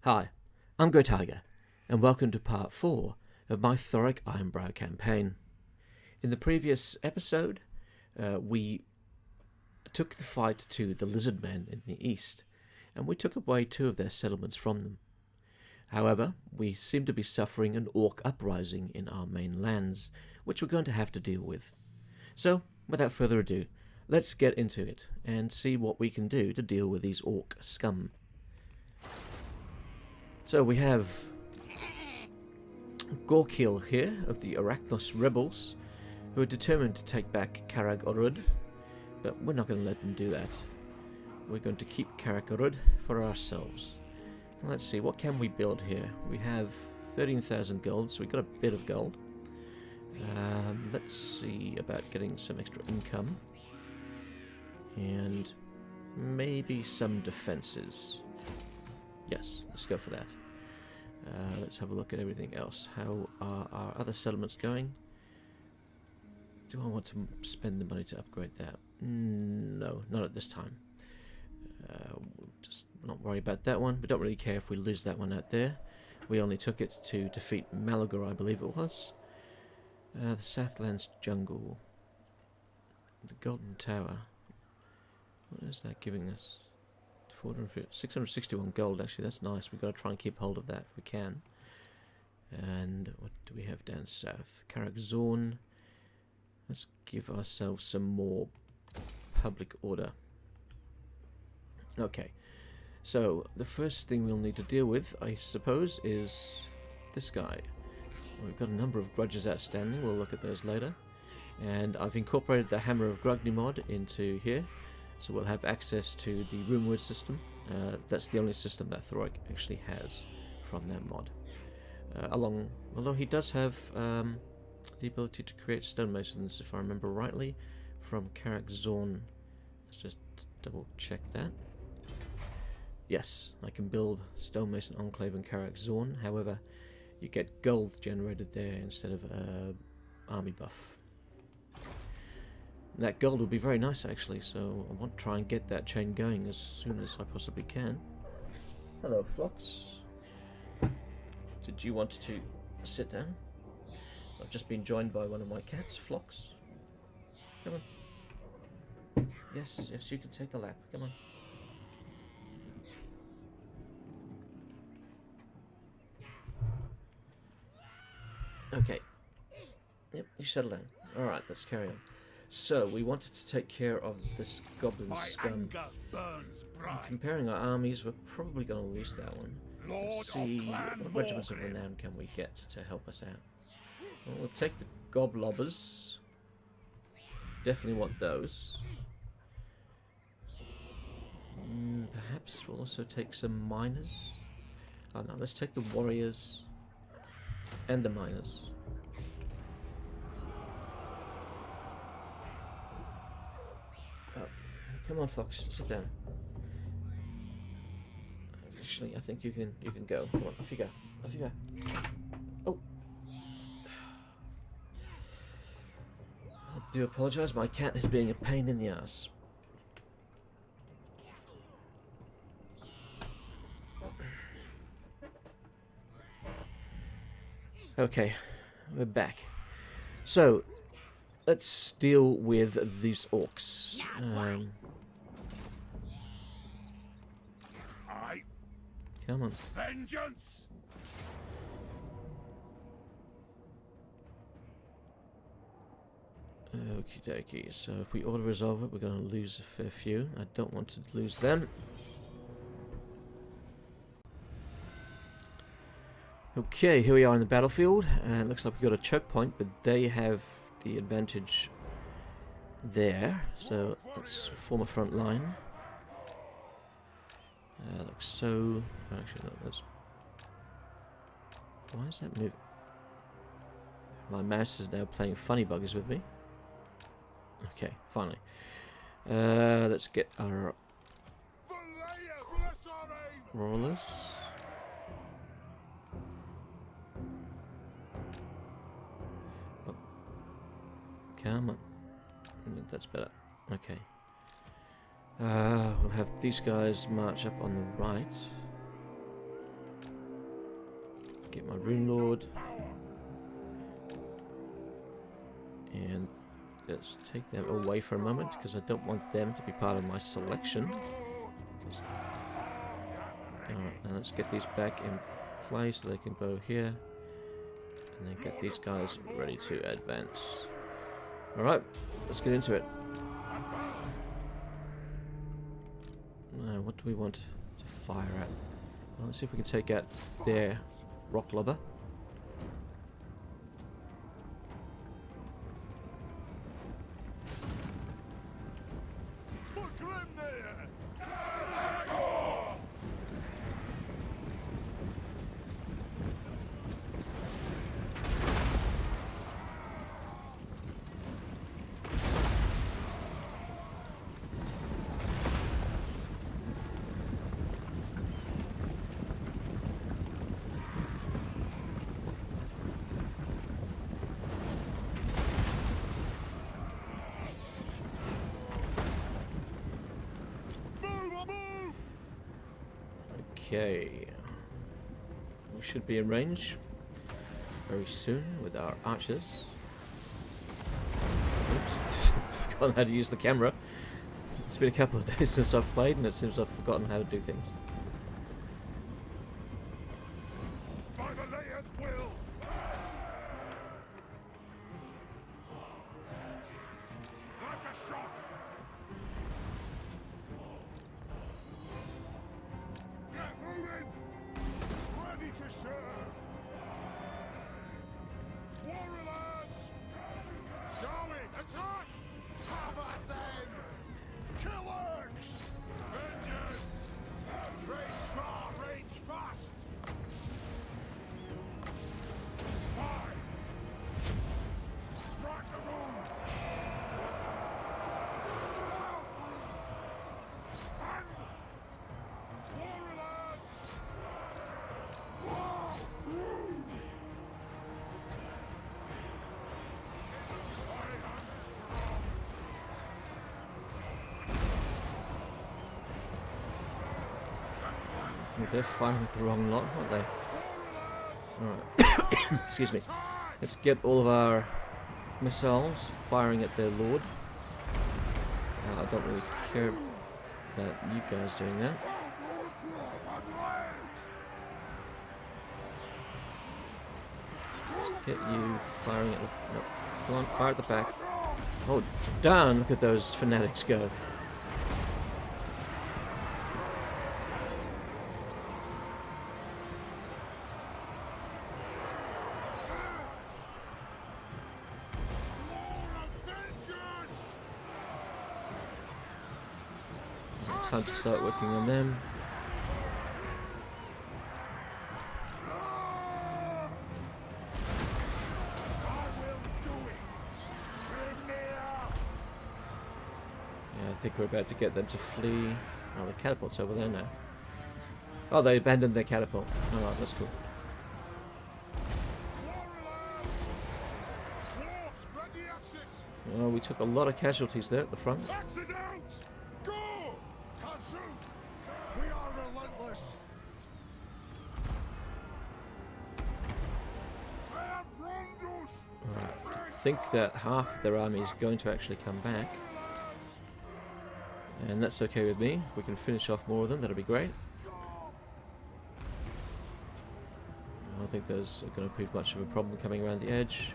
Hi, I'm Grey Tiger, and welcome to part 4 of my Thorek Ironbrow campaign. In the previous episode, we took the fight to the Lizardmen in the east, and we took away 2 of their settlements from them. However, we seem to be suffering an orc uprising in our main lands, which we're going to have to deal with. So, without further ado, let's get into it and see what we can do to deal with these orc scum. So we have Gorkil here of the Arachnos rebels, who are determined to take back Karag Orrud, but we're not going to let them do that. We're going to keep Karag Orrud for ourselves. Let's see, what can we build here? We have 13,000 gold, so we've got a bit of gold. Let's see about getting some extra income. And maybe some defenses. Yes, let's go for that. Let's have a look at everything else. How are our other settlements going? Do I want to spend the money to upgrade that? No, not at this time. We'll just not worry about that one. We don't really care if we lose that one out there. We only took it to defeat Malagor, I believe it was. The Southlands Jungle. The Golden Tower. What is that giving us? 661 gold, actually, that's nice. We've got to try and keep hold of that if we can. And what do we have down south? Karag Zorn. Let's give ourselves some more public order. Okay, so the first thing we'll need to deal with, I suppose, is this guy. We've got a number of grudges outstanding, we'll look at those later. And I've incorporated the Hammer of Grugni mod into here. So we'll have access to the Runeword system. That's the only system that Thorek actually has from that mod. Although he does have the ability to create stonemasons, if I remember rightly, from Karag Zorn. Let's just double check that. Yes, I can build stonemason enclave in Karag Zorn. However, you get gold generated there instead of army buff. That gold would be very nice, actually, so I want to try and get that chain going as soon as I possibly can. Hello, Phlox. Did you want to sit down? I've just been joined by one of my cats, Phlox. Come on. Yes, you can take the lap. Come on. Okay. Yep, you settle down. Alright, let's carry on. So, we wanted to take care of this goblin scum. Comparing our armies, we're probably going to lose that one. Let's see what regiments of renown can we get to help us out. Well, we'll take the goblobbers. Definitely want those. Perhaps we'll also take some miners. Oh no, let's take the warriors and the miners. Come on, Fox, sit down. Actually, I think you can go. Come on, off you go. Off you go. Oh. I do apologise, my cat is being a pain in the ass. Okay, we're back. So, let's deal with these orcs. Come on. Vengeance. Okie dokie, so if we auto resolve it, we're going to lose a fair few. I don't want to lose them. Okay, here we are in the battlefield, and it looks like we've got a choke point, but they have the advantage there. So let's form a front line. Like so. Actually, no, that's. Why is that moving? My mouse is now playing funny buggers with me. Okay, finally. Let's get our rollers. Oh. Come on. That's better. Okay. We'll have these guys march up on the right. Get my Rune Lord. And let's take them away for a moment, because I don't want them to be part of my selection. Alright, now let's get these back in place so they can go here. And then get these guys ready to advance. Alright, let's get into it. Now, what do we want to fire at? Well, let's see if we can take out their rock lobber. Okay, we should be in range very soon with our archers. Oops, forgotten how to use the camera. It's been a couple of days since I've played and it seems I've forgotten how to do things. By the layer's will. Like a shot. Ready to serve! Warriors! Darling, attack! Have at them! Killers! Vengeance! Range far, range fast! Fire! Strike the room! Warriors! They're firing with the wrong lot, aren't they? Alright. Excuse me. Let's get all of our missiles firing at their lord. I don't really care about you guys doing that. Let's get you firing at the... No, come on, fire at the back. Oh, darn, look at those fanatics go. Time to start working on them. Yeah, I think we're about to get them to flee. Oh, the catapult's over there now. Oh, they abandoned their catapult. Alright, that's cool. Oh, we took a lot of casualties there at the front. We are relentless. Alright, I think that half of their army is going to actually come back. And that's okay with me. If we can finish off more of them, that'll be great. I don't think there's going to prove much of a problem coming around the edge.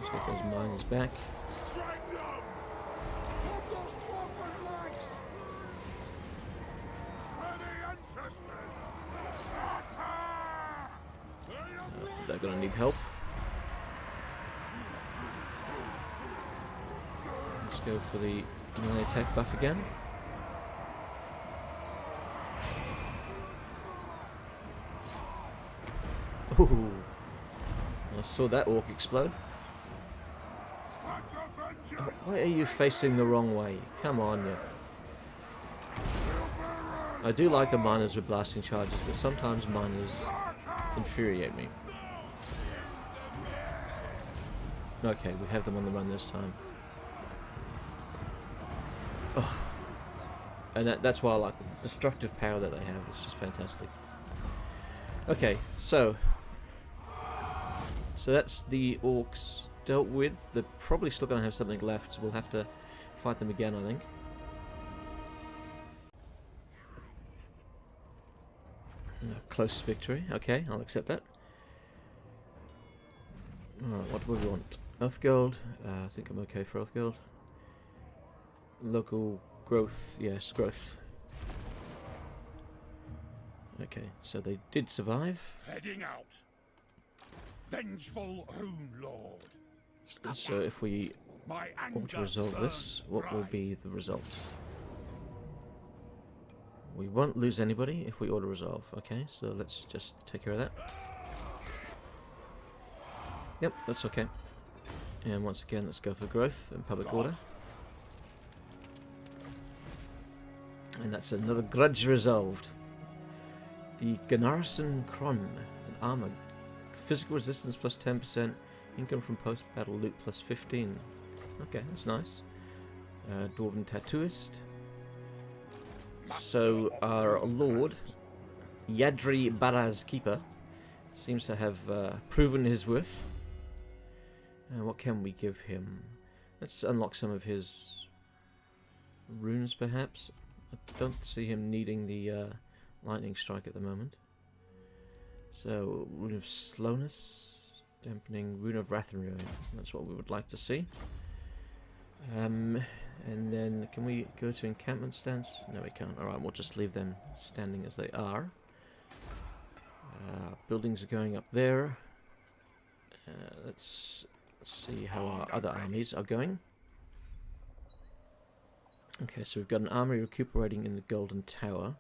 Let's get those miners back. They're going to need help. Let's go for the melee attack buff again. Ooh. I saw that orc explode. Oh, why are you facing the wrong way? Come on, you. I do like the miners with blasting charges, but sometimes miners infuriate me. Okay, we have them on the run this time. Oh. And that's why I like them. The destructive power that they have is just fantastic. Okay, so that's the orcs dealt with. They're probably still going to have something left, so we'll have to fight them again, I think. Close victory. Okay, I'll accept that. Alright, what do we want? Earth gold. I think I'm okay for earth gold. Local growth. Yes, growth. Okay, so they did survive. Heading out. Vengeful Rune Lord. So if we My want to resolve this, what will be the result? We won't lose anybody if we auto-resolve. Okay, so let's just take care of that. Yep, that's okay. And once again, let's go for growth and public order. And that's another grudge resolved. The Gnarson Kron, an armor. Physical resistance plus 10%. Income from post-battle loot plus 15. Okay, that's nice. Dwarven Tattooist. So our lord, Yadri Baraz Keeper, seems to have proven his worth. What can we give him? Let's unlock some of his runes, perhaps. I don't see him needing the lightning strike at the moment. So, Rune of Slowness, dampening, Rune of Wrath and Ruin. That's what we would like to see. And then, can we go to encampment stance? No, we can't. Alright, we'll just leave them standing as they are. Buildings are going up there. Let's see how our other armies are going. Okay, so we've got an army recuperating in the Golden Tower.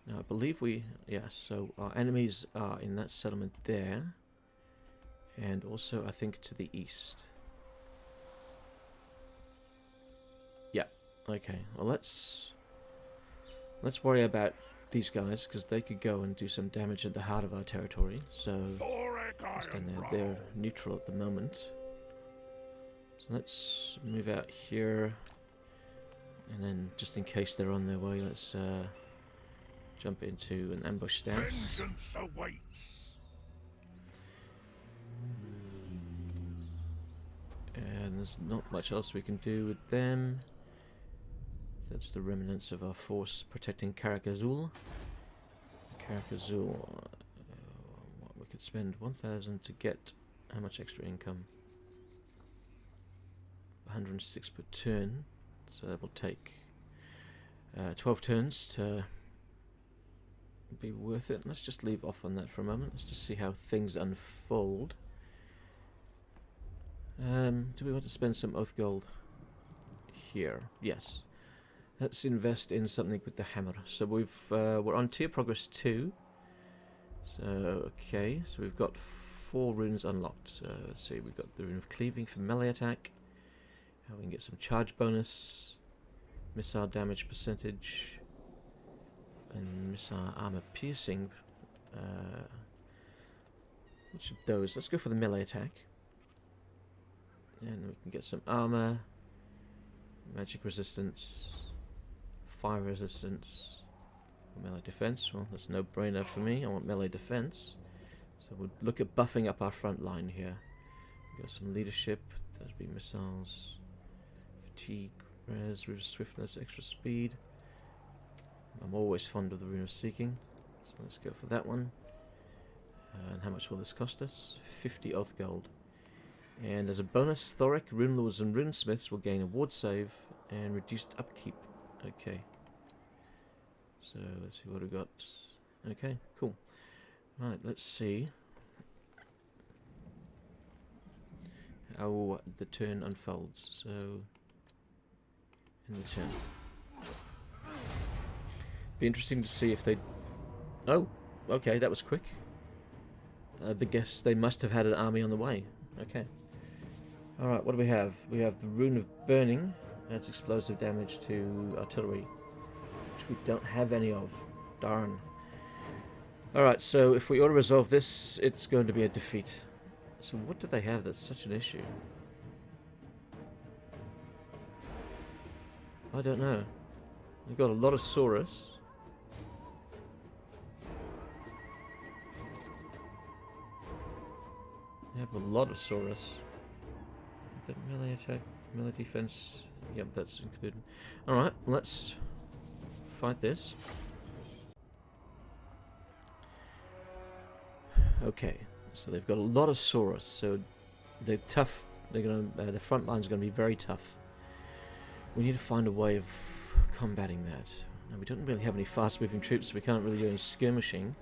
Now, I believe so our enemies are in that settlement there. And also, I think, to the east. Yeah, okay. Well, let's worry about these guys, because they could go and do some damage at the heart of our territory. So, Thorek Ironbrow. they're neutral at the moment. So let's move out here. And then, just in case they're on their way, let's jump into an ambush stance. Vengeance awaits. And there's not much else we can do with them. That's the remnants of our force protecting Karag Orrud. We could spend 1,000 to get how much extra income? 106 per turn. So that will take 12 turns to be worth it. Let's just leave off on that for a moment. Let's just see how things unfold. Do we want to spend some oath gold here? Yes. Let's invest in something with the hammer. So we're on tier progress 2. So okay, so we've got 4 runes unlocked. So let's see, we've got the rune of cleaving for melee attack. We can get some charge bonus, missile damage percentage, and missile armor piercing. Which of those? Let's go for the melee attack. And we can get some armor, magic resistance, fire resistance, melee defense. Well, that's no brainer for me. I want melee defense. So we'll look at buffing up our front line here. We've got some leadership. Those would be missiles. Fatigue, res, swiftness, extra speed. I'm always fond of the Rune of Seeking. So let's go for that one. And how much will this cost us? 50 oath gold. And as a bonus, Thorek, Rune Lords and Runesmiths will gain a ward save and reduced upkeep. Okay. So let's see what we got. Okay, cool. Right, let's see how the turn unfolds. So, in the turn. Be interesting to see if they... Oh, okay, that was quick. I guess they must have had an army on the way. Okay. Alright, what do we have? We have the Rune of Burning. Adds explosive damage to artillery, which we don't have any of. Darn. Alright, so if we auto-resolve this, it's going to be a defeat. So what do they have that's such an issue? I don't know. We've got a lot of Saurus. We have a lot of Saurus. The melee attack, melee defense. Yep, that's included. Alright, let's fight this. Okay, so they've got a lot of Saurus, so they're tough. They're gonna, the front line's gonna be very tough. We need to find a way of combating that. Now, we don't really have any fast-moving troops, so we can't really do any skirmishing.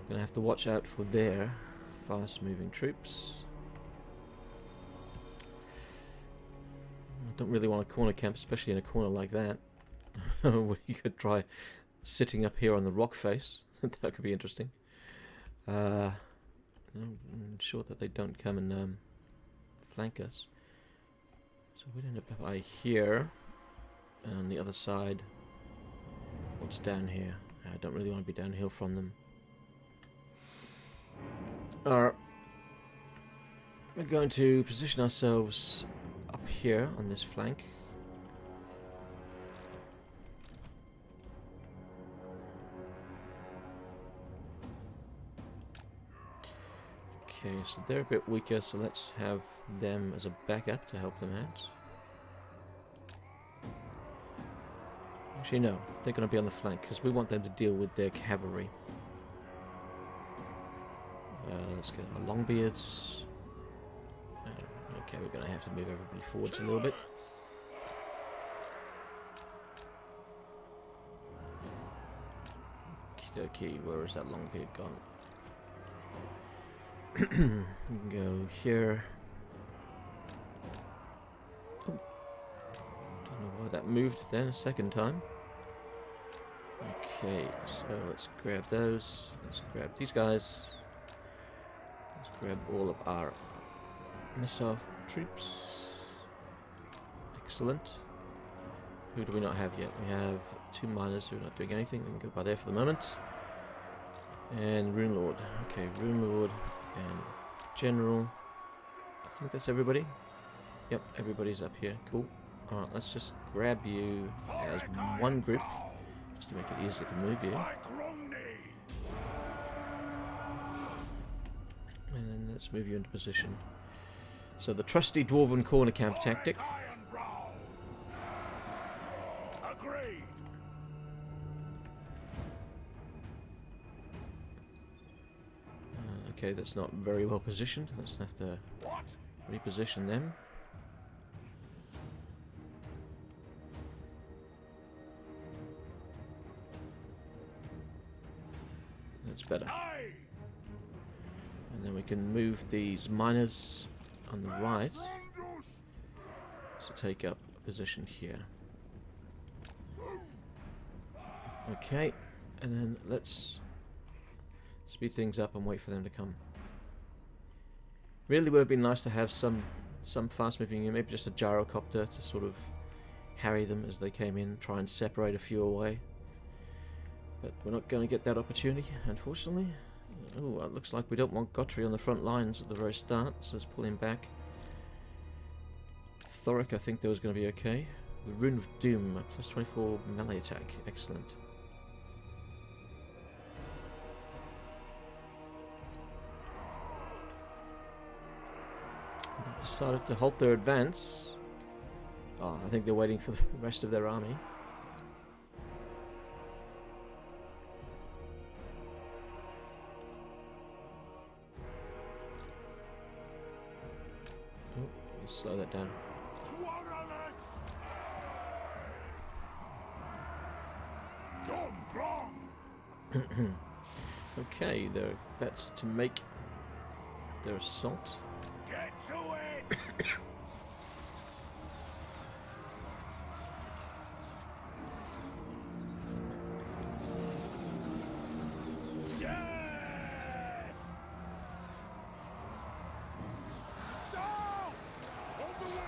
We're gonna have to watch out for their fast-moving troops. I don't really want a corner camp, especially in a corner like that. You could try sitting up here on the rock face. That could be interesting. I'm sure that they don't come and flank us. So we'd end up by here. And on the other side, what's down here? I don't really want to be downhill from them. Alright. We're going to position ourselves up here on this flank. Okay, so they're a bit weaker, so let's have them as a backup to help them out. Actually, no, they're going to be on the flank because we want them to deal with their cavalry. Let's get our Longbeards. Okay, we're going to have to move everybody forwards a little bit. Okay, where is that Longbeard gone? We can go here. Oh. Don't know why that moved then a second time. Okay, so let's grab those. Let's grab these guys. Let's grab all of our missile troops. Excellent. Who do we not have yet? We have 2 miners who are not doing anything. We can go by there for the moment. And Rune Lord. Okay, Rune Lord and General. I think that's everybody. Yep, everybody's up here. Cool. Alright, let's just grab you as one group, just to make it easier to move you. And then let's move you into position. So the trusty Dwarven corner camp tactic. Okay, that's not very well positioned. Let's have to reposition them. That's better. And then we can move these miners on the right to take up a position here. Okay, and then let's speed things up and wait for them to come. Really would have been nice to have some fast moving, maybe just a gyrocopter to sort of harry them as they came in, try and separate a few away. But we're not going to get that opportunity, unfortunately. Oh, it looks like we don't want Gotri on the front lines at the very start, so let's pull him back. Thorek, I think that was going to be okay. The Rune of Doom, plus 24 melee attack, excellent. They decided to halt their advance. Oh, I think they're waiting for the rest of their army. Oh, let's slow that down. Okay, they're about to make their assault. Get to it!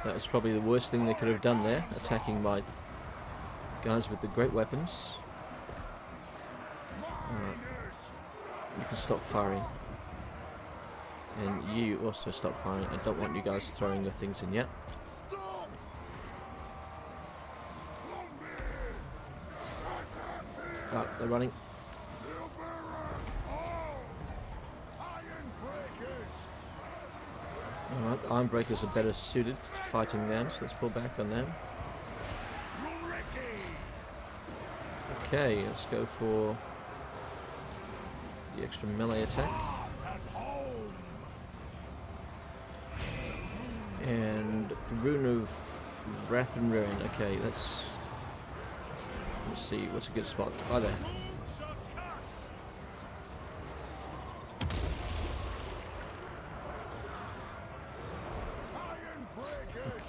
That was probably the worst thing they could have done there, attacking my guys with the great weapons. Alright. You can stop firing. And you also stop firing. I don't want you guys throwing your things in yet. Oh, they're running. Alright, Ironbreakers are better suited to fighting them, so let's pull back on them. Okay, let's go for the extra melee attack. And the Rune of Wrath and Ruin. Okay, let's see, what's a good spot? Hi there.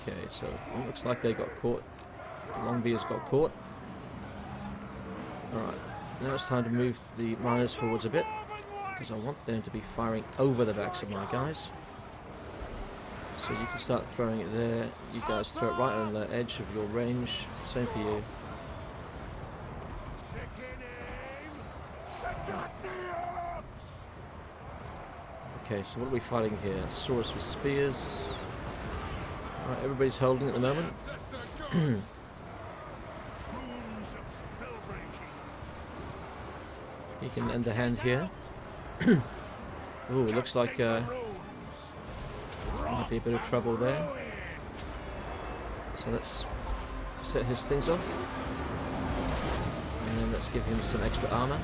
Okay, so it looks like they got caught. The Longbeards got caught. Alright, now it's time to move the miners forwards a bit, because I want them to be firing over the backs of my guys. So you can start throwing it there. You guys throw it right on the edge of your range. Same for you. Okay, so what are we fighting here? Saurus with spears. Alright, everybody's holding at the moment. You can end the hand here. Ooh, it looks like might be a bit of trouble there. So let's set his things off. And then let's give him some extra armor.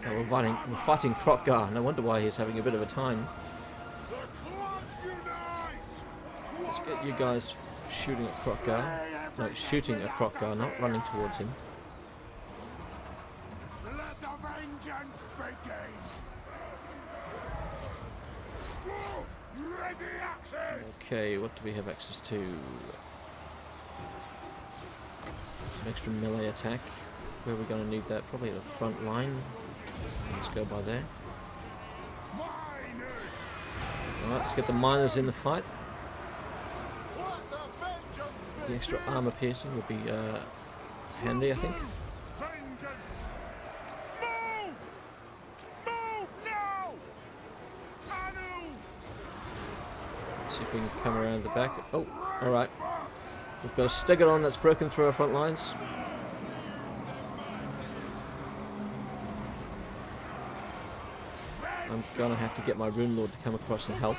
Oh, we're fighting Kroq-Gar. No wonder why he's having a bit of a time. Let's get you guys shooting at Kroq-Gar. No, shooting at Kroq-Gar, not running towards him. Let the vengeance begin. Ready access. Okay, what do we have access to? Some extra melee attack. Where are we going to need that? Probably at the front line. Let's go by there. Alright, let's get the miners in the fight. The extra armor piercing will be handy, I think. Let's see if we can come around the back. Oh, alright. We've got a Stegodon that's broken through our front lines. I'm gonna have to get my Rune Lord to come across and help.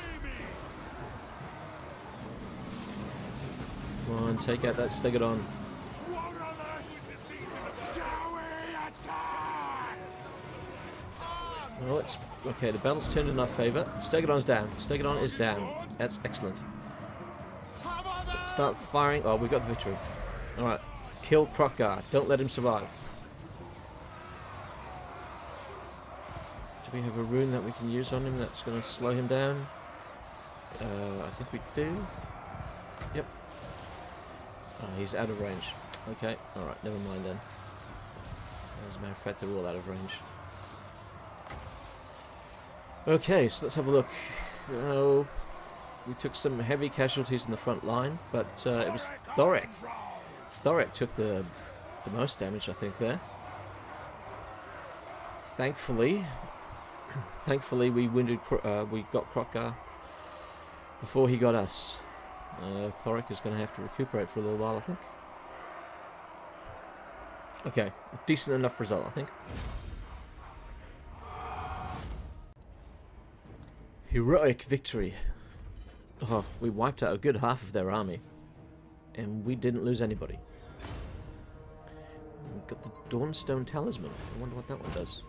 Come on, take out that Stegodon. Well, let's... Okay, the battle's turned in our favour. Stegodon's down. Stegodon is down. That's excellent. Let's start firing. Oh, we got the victory. Alright. Kill Kroq-Gar. Don't let him survive. Do we have a rune that we can use on him that's going to slow him down? I think we do. Yep. Oh, he's out of range. Okay, alright, never mind then. As a matter of fact, they're all out of range. Okay, so let's have a look. We took some heavy casualties in the front line, but it was Thorek. Thorek took the most damage, I think, there. Thankfully, we we got Kroq-Gar before he got us. Thorek is going to have to recuperate for a little while, I think. Okay, decent enough result, I think. Heroic victory. Oh, we wiped out a good half of their army, and we didn't lose anybody. We got the Dawnstone Talisman. I wonder what that one does.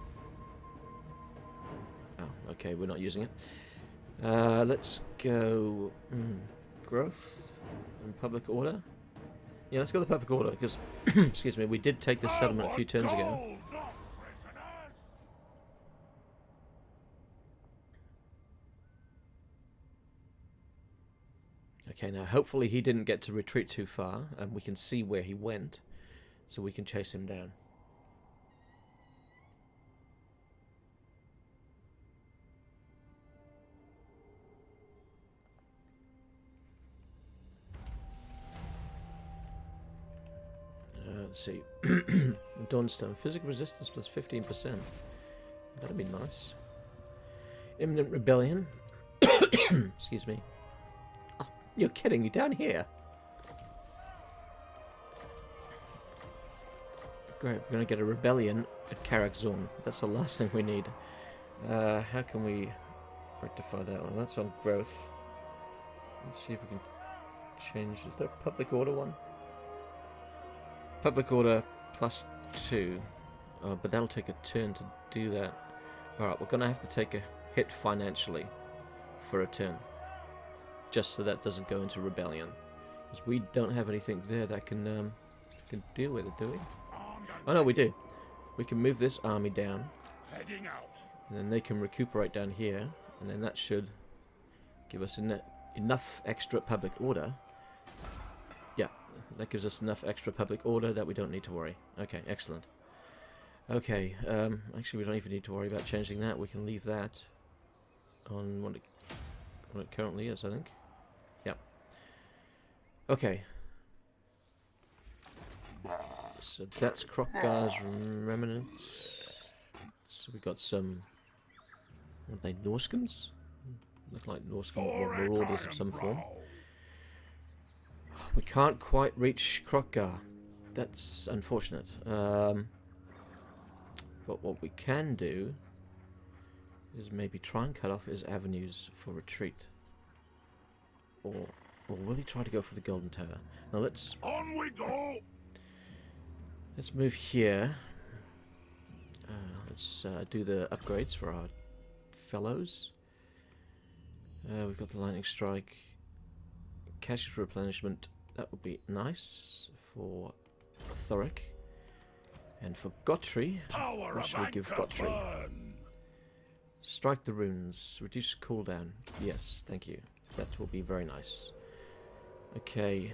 Oh, okay, we're not using it. Let's go... growth and public order. Yeah, let's go to public order, because, excuse me, we did take this settlement a few turns ago. Okay, now hopefully he didn't get to retreat too far, and we can see where he went, so we can chase him down. Let's see. Dawnstone. Physical resistance plus 15%. That'd be nice. Imminent rebellion. Excuse me. Oh, you're kidding me, down here. Great, we're going to get a rebellion at Karag Orrud. That's the last thing we need. How can we rectify that one? That's on growth. Let's see if we can change. Is there a public order one? Public order +2. But that'll take a turn to do that. Alright, we're going to have to take a hit financially for a turn. Just so that doesn't go into rebellion. Because we don't have anything there that can deal with it, do we? Oh no, we do. We can move this army down. Heading out. And then they can recuperate down here. And then that should give us enough extra public order. Yeah, that gives us enough extra public order that we don't need to worry. Okay, excellent. Okay, actually we don't even need to worry about changing that. We can leave that on what it currently is, I think. Yeah. Okay. So that's Krogar's remnants. So we got some... What are they, Norskins? Look like Norskins marauders of some form. We can't quite reach Krogar. That's unfortunate. But what we can do is maybe try and cut off his avenues for retreat. Or will he try to go for the Golden Tower? Now let's... On we go! Let's move here. Let's do the upgrades for our fellows. We've got the Lightning Strike. Casualty replenishment. That would be nice for Thorek. And for Gotri, what should we give Gotri? Strike the runes. Reduce cooldown. Yes, thank you. That will be very nice. Okay.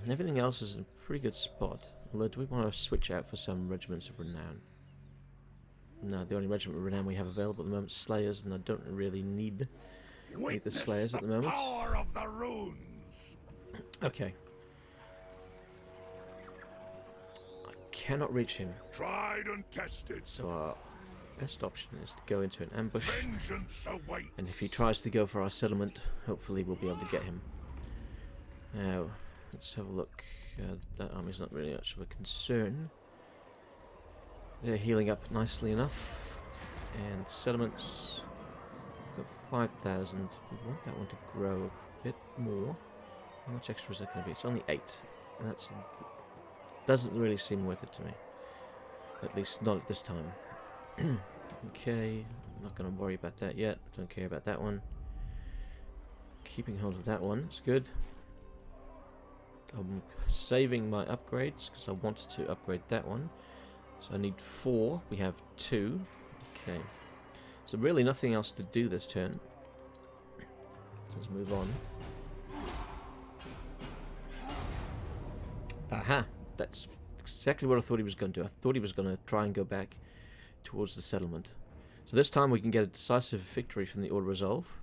Everything else is in a pretty good spot. Although, do we want to switch out for some regiments of renown? No, the only regiment of renown we have available at the moment is Slayers, and I don't really need the Slayers at the moment. Power of the runes. Okay. I cannot reach him. Tried and tested. So our best option is to go into an ambush. Vengeance awaits. And if he tries to go for our settlement, hopefully we'll be able to get him. Now, let's have a look. That army's not really much of a concern. They're healing up nicely enough. And settlements, got 5,000. We want that one to grow a bit more. How much extra is that going to be? It's only 8. And that doesn't really seem worth it to me. At least not at this time. Okay, I'm not going to worry about that yet. Don't care about that one. Keeping hold of that one, it's good. I'm saving my upgrades because I wanted to upgrade that one. So I need 4. We have 2. Okay. So really nothing else to do this turn. Let's move on. Aha! That's exactly what I thought he was going to do. I thought he was going to try and go back towards the settlement. So this time we can get a decisive victory from the Order Resolve.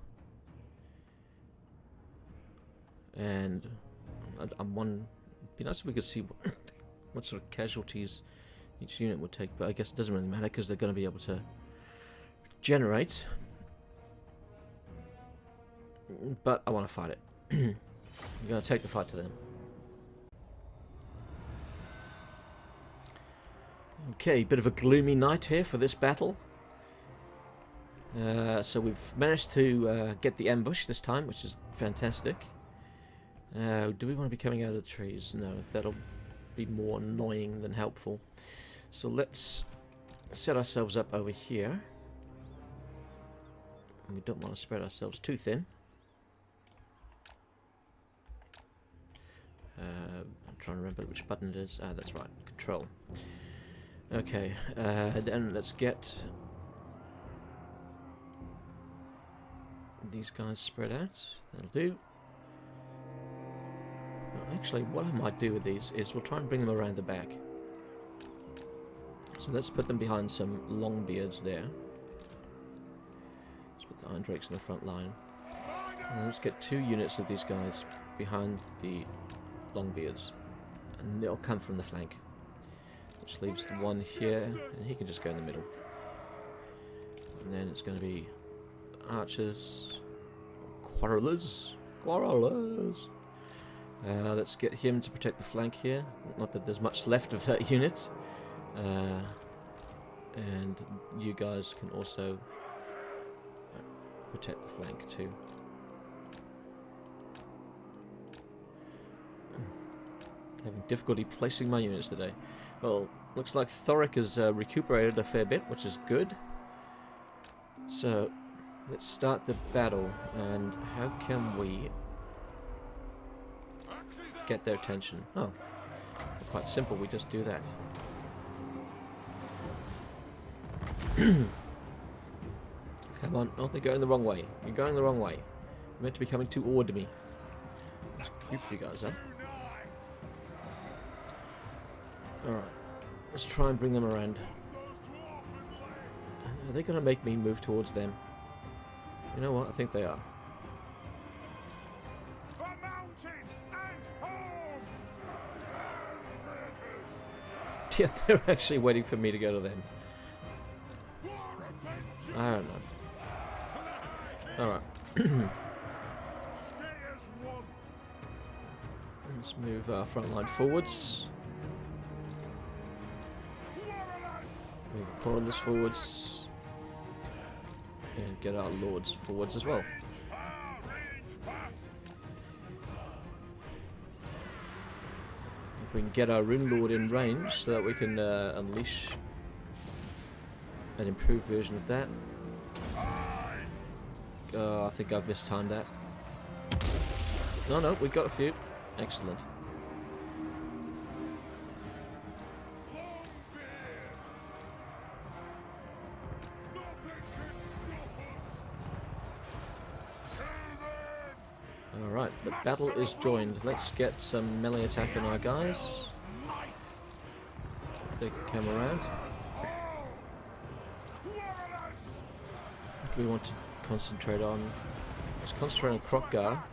And it'd be nice if we could see what sort of casualties each unit would take, but I guess it doesn't really matter because they're going to be able to generate. But I want to fight it. I'm going to take the fight to them. Okay, bit of a gloomy night here for this battle. So we've managed to get the ambush this time, which is fantastic. Do we want to be coming out of the trees? No, that'll be more annoying than helpful. So let's set ourselves up over here. And we don't want to spread ourselves too thin. I'm trying to remember which button it is. Ah, that's right, Control. Okay, then let's get these guys spread out. That'll do. Well, actually, what I might do with these is we'll try and bring them around the back. So let's put them behind some Longbeards there. Let's put the Iron Drakes in the front line. And let's get 2 units of these guys behind the Longbeards. And they'll come from the flank. Which leaves the one here, and he can just go in the middle. And then it's going to be archers, quarrelers, Let's get him to protect the flank here. Not that there's much left of that unit. And you guys can also protect the flank too. Having difficulty placing my units today. Well, looks like Thorek has recuperated a fair bit, which is good. So, let's start the battle. And how can we get their attention? Oh, quite simple. We just do that. Come on. Oh, they're going the wrong way. You're going the wrong way. You're meant to be coming toward me. Let's group you guys up. Alright. Let's try and bring them around. Are they going to make me move towards them? You know what? I think they are. Yeah, they're actually waiting for me to go to them. I don't know. Alright. Let's move our front line forwards. Move the Corrals forwards. And get our lords forwards as well. If we can get our Rune Lord in range so that we can unleash an improved version of that. I think I've mistimed that. No, we got a few. Excellent. Alright, the battle is joined. Let's get some melee attack on our guys. They can come around. What do we want to concentrate on? Let's concentrate on Kroq-Gar.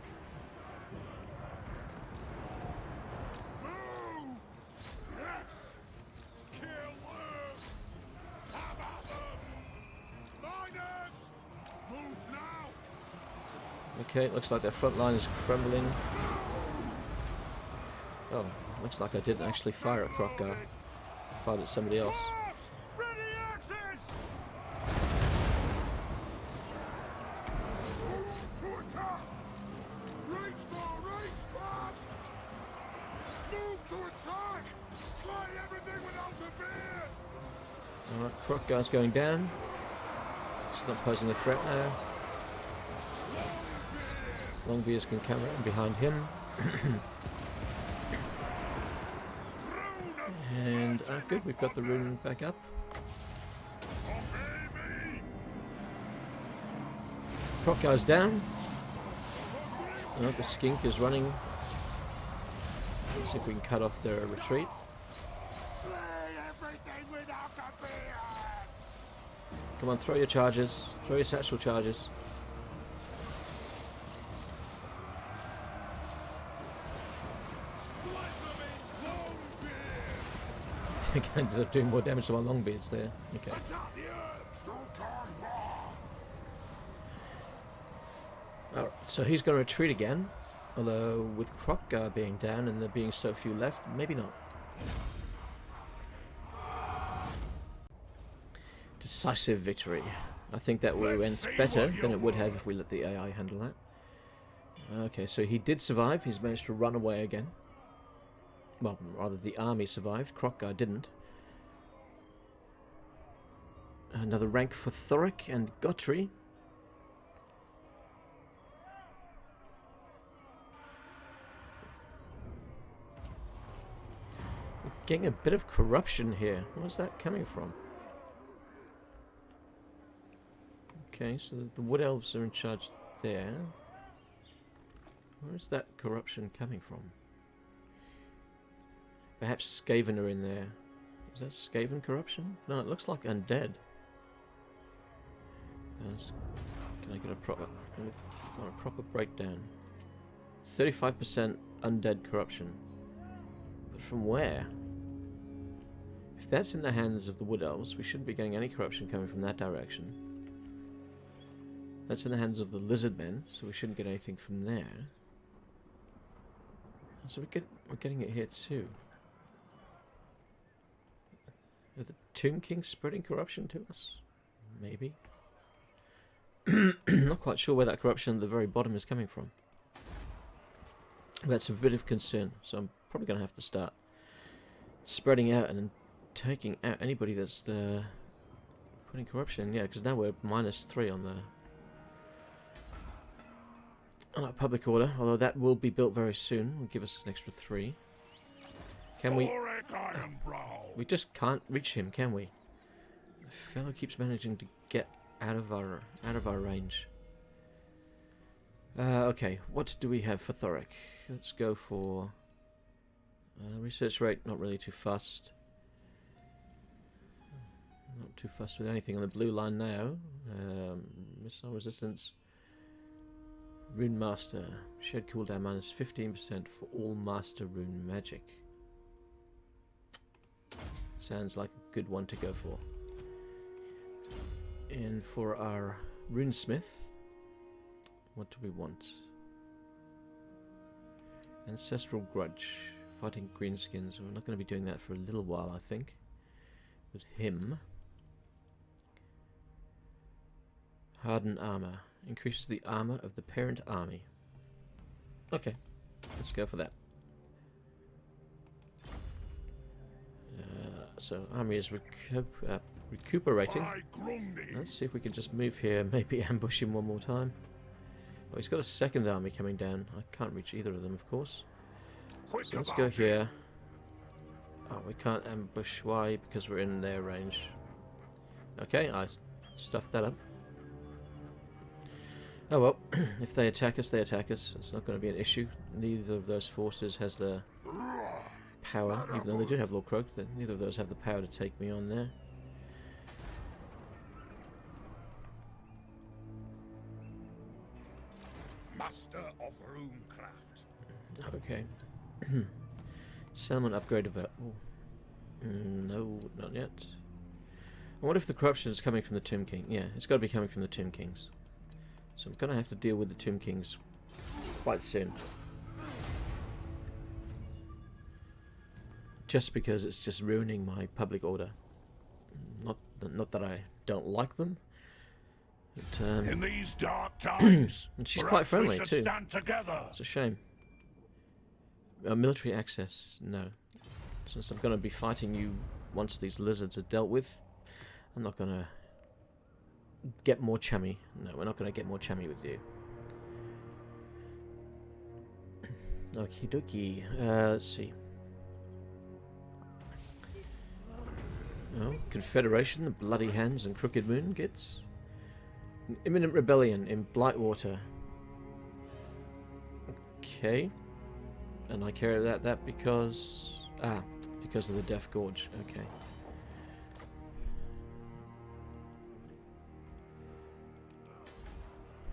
Okay, looks like their front line is crumbling. Oh, looks like I didn't actually fire at Kroq-Gar. I fired at somebody else. Alright, Kroq-Gar's going down. It's not posing a threat now. Longbeards can come around behind him. And good, we've got the rune back up. Kroq-Gar's down. The skink is running. Let's see if we can cut off their retreat. Come on, throw your charges. Throw your satchel charges. I think I ended up doing more damage to my Longbeards there. Okay. Alright, so he's going to retreat again. Although, with Kroq-Gar being down and there being so few left, maybe not. Decisive victory. I think that went better than it would have if we let the AI handle that. Okay, so he did survive. He's managed to run away again. Well, rather the army survived. Kroq-Gar didn't. Another rank for Thorek and Gotri. We're getting a bit of corruption here. Where's that coming from? Okay, so the Wood Elves are in charge there. Where's that corruption coming from? Perhaps Skaven are in there. Is that Skaven corruption? No, it looks like undead. Can I get a proper breakdown? 35% undead corruption. But from where? If that's in the hands of the Wood Elves, we shouldn't be getting any corruption coming from that direction. That's in the hands of the Lizardmen, so we shouldn't get anything from there. So we're getting it here too. Are the Tomb Kings spreading corruption to us? Maybe. Not quite sure where that corruption at the very bottom is coming from. That's a bit of concern, so I'm probably going to have to start spreading out and taking out anybody that's putting corruption. Yeah, because now we're -3 on our public order, although that will be built very soon. Will give us an extra 3. Can we? Thorek Ironbrow. We just can't reach him, can we? The fellow keeps managing to get out of our range. Okay, what do we have for Thorek? Let's go for research rate. Not really too fussed. Not too fussed with anything on the blue line now. Missile resistance. Rune Master. Shed cooldown -15% for all Master Rune Magic. Sounds like a good one to go for. And for our Runesmith, what do we want? Ancestral Grudge. Fighting Greenskins. We're not going to be doing that for a little while, I think. With him. Hardened Armor. Increases the armor of the parent army. Okay, let's go for that. So, army is recuperating. Let's see if we can just move here, maybe ambush him one more time. Oh, he's got a second army coming down. I can't reach either of them, of course. So let's go here. Oh, we can't ambush. Why? Because we're in their range. Okay, I stuffed that up. Oh well, if they attack us, they attack us. It's not going to be an issue. Neither of those forces has the power, even though they do have Lord Croak. Neither of those have the power to take me on there. Master of Runecraft. Okay. Settlement upgrade of no, not yet. And what if the corruption is coming from the Tomb King? Yeah, it's got to be coming from the Tomb Kings. So I'm going to have to deal with the Tomb Kings quite soon. Just because it's just ruining my public order. Not that I don't like them. But, in these dark times, and she's quite friendly too. Stand together. It's a shame. Military access, no. Since I'm going to be fighting you once these lizards are dealt with, I'm not going to get more chummy. No, we're not going to get more chummy with you. Okie dokie. Let's see. Oh, Confederation, the Bloody Hands and Crooked Moon gets an imminent rebellion in Blightwater. Okay. And I care about that because because of the Death Gorge. Okay.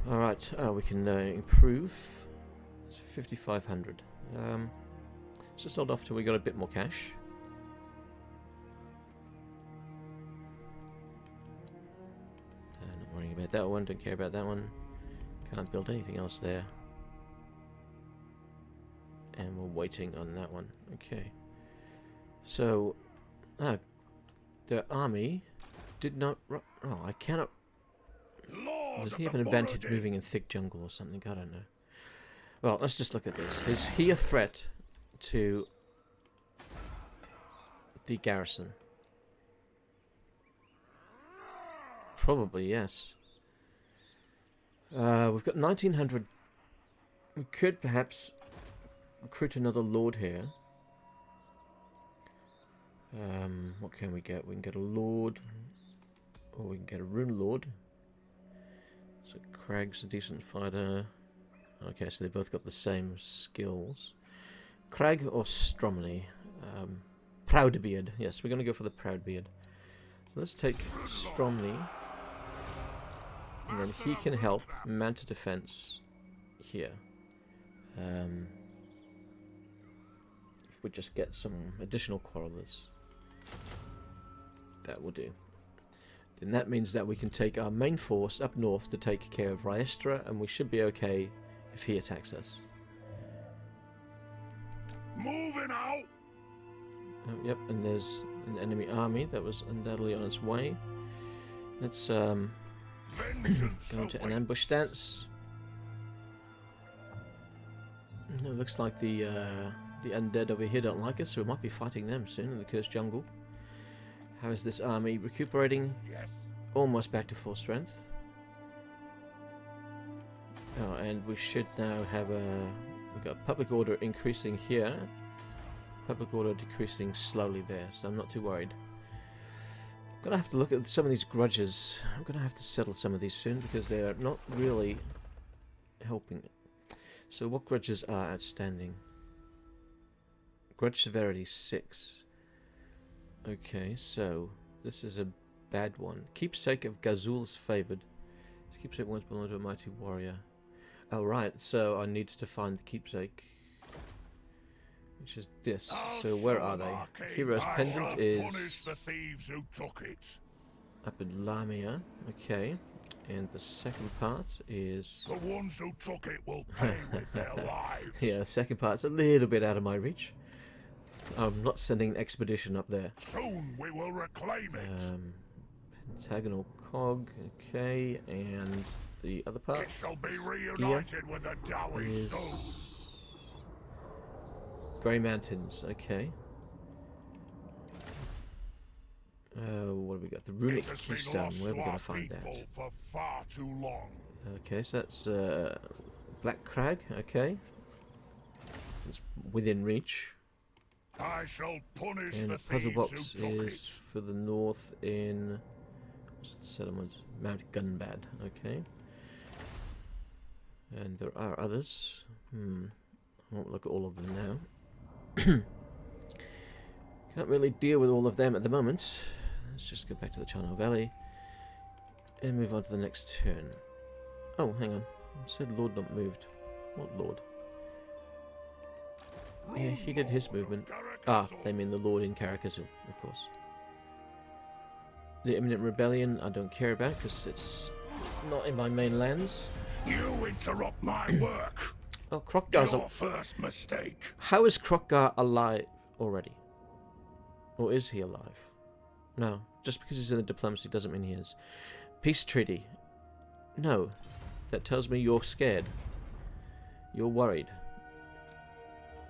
Alright, we can improve. It's 5,500. Let's just hold off till we got a bit more cash. Not worrying about that one, don't care about that one. Can't build anything else there. And we're waiting on that one. Okay. So, the army did not... Oh, I cannot... Does he have an advantage moving in thick jungle or something? I don't know. Well, let's just look at this. Is he a threat to the garrison? Probably, yes. We've got 1,900. We could perhaps recruit another lord here. What can we get? We can get a lord, or we can get a rune lord. So Crag's a decent fighter. Okay, so they both got the same skills. Karag or Stromley? Proudbeard. Yes, we're going to go for the Proudbeard. So let's take Stromley. And then he can help mount a defense here. If we just get some additional quarrelers. That will do. Then that means that we can take our main force up north to take care of Rhaestra, and we should be okay if he attacks us. Moving out. Yep, and there's an enemy army that was undoubtedly on its way. Let's go into an ambush stance. It looks like the undead over here don't like us, so we might be fighting them soon in the Cursed Jungle. How is this army recuperating? Yes. Almost back to full strength. Oh, and we should now have we've got public order increasing here. Public order decreasing slowly there, so I'm not too worried. I'm gonna have to look at some of these grudges. I'm gonna have to settle some of these soon because they are not really helping. So what grudges are outstanding? Grudge severity 6. Okay, so this is a bad one. Keepsake of Gazul's favored. This keepsake once belonged to a mighty warrior. Oh right, so I needed to find the keepsake, which is this. So where are they? Hero's pendant is the thieves who took it. up in Lamia. Okay, and the second part is The ones who took it will pay with their lives. yeah. The second part's a little bit out of my reach. I'm not sending an expedition up there. Soon we will reclaim it. Pentagonal cog. Okay, and the other part. It shall be reunited with the Dowie Is soon. Grey Mountains. Okay. What have we got? The runic It has been keystone. lost Where are we to going our to find that? people for far too long. Okay, so that's Black Crag. Okay, it's within reach. I shall punish And the the puzzle thieves box who took is it. for the north in what's the settlement? Mount Gunbad. Okay. And there are others. I won't look at all of them now. Can't really deal with all of them at the moment. Let's just go back to the Channel Valley and move on to the next turn. Oh, hang on. It said Lord not moved. What Lord? Yeah, he did his movement. Ah, they mean the Lord in Karag Orrud, of course. The imminent rebellion I don't care about because it's not in my main lands. You interrupt my work. Oh, Krokgar's Your first mistake. How is Krokgar alive already? Or is he alive? No, just because he's in the diplomacy doesn't mean he is. Peace treaty. No, that tells me you're scared. You're worried.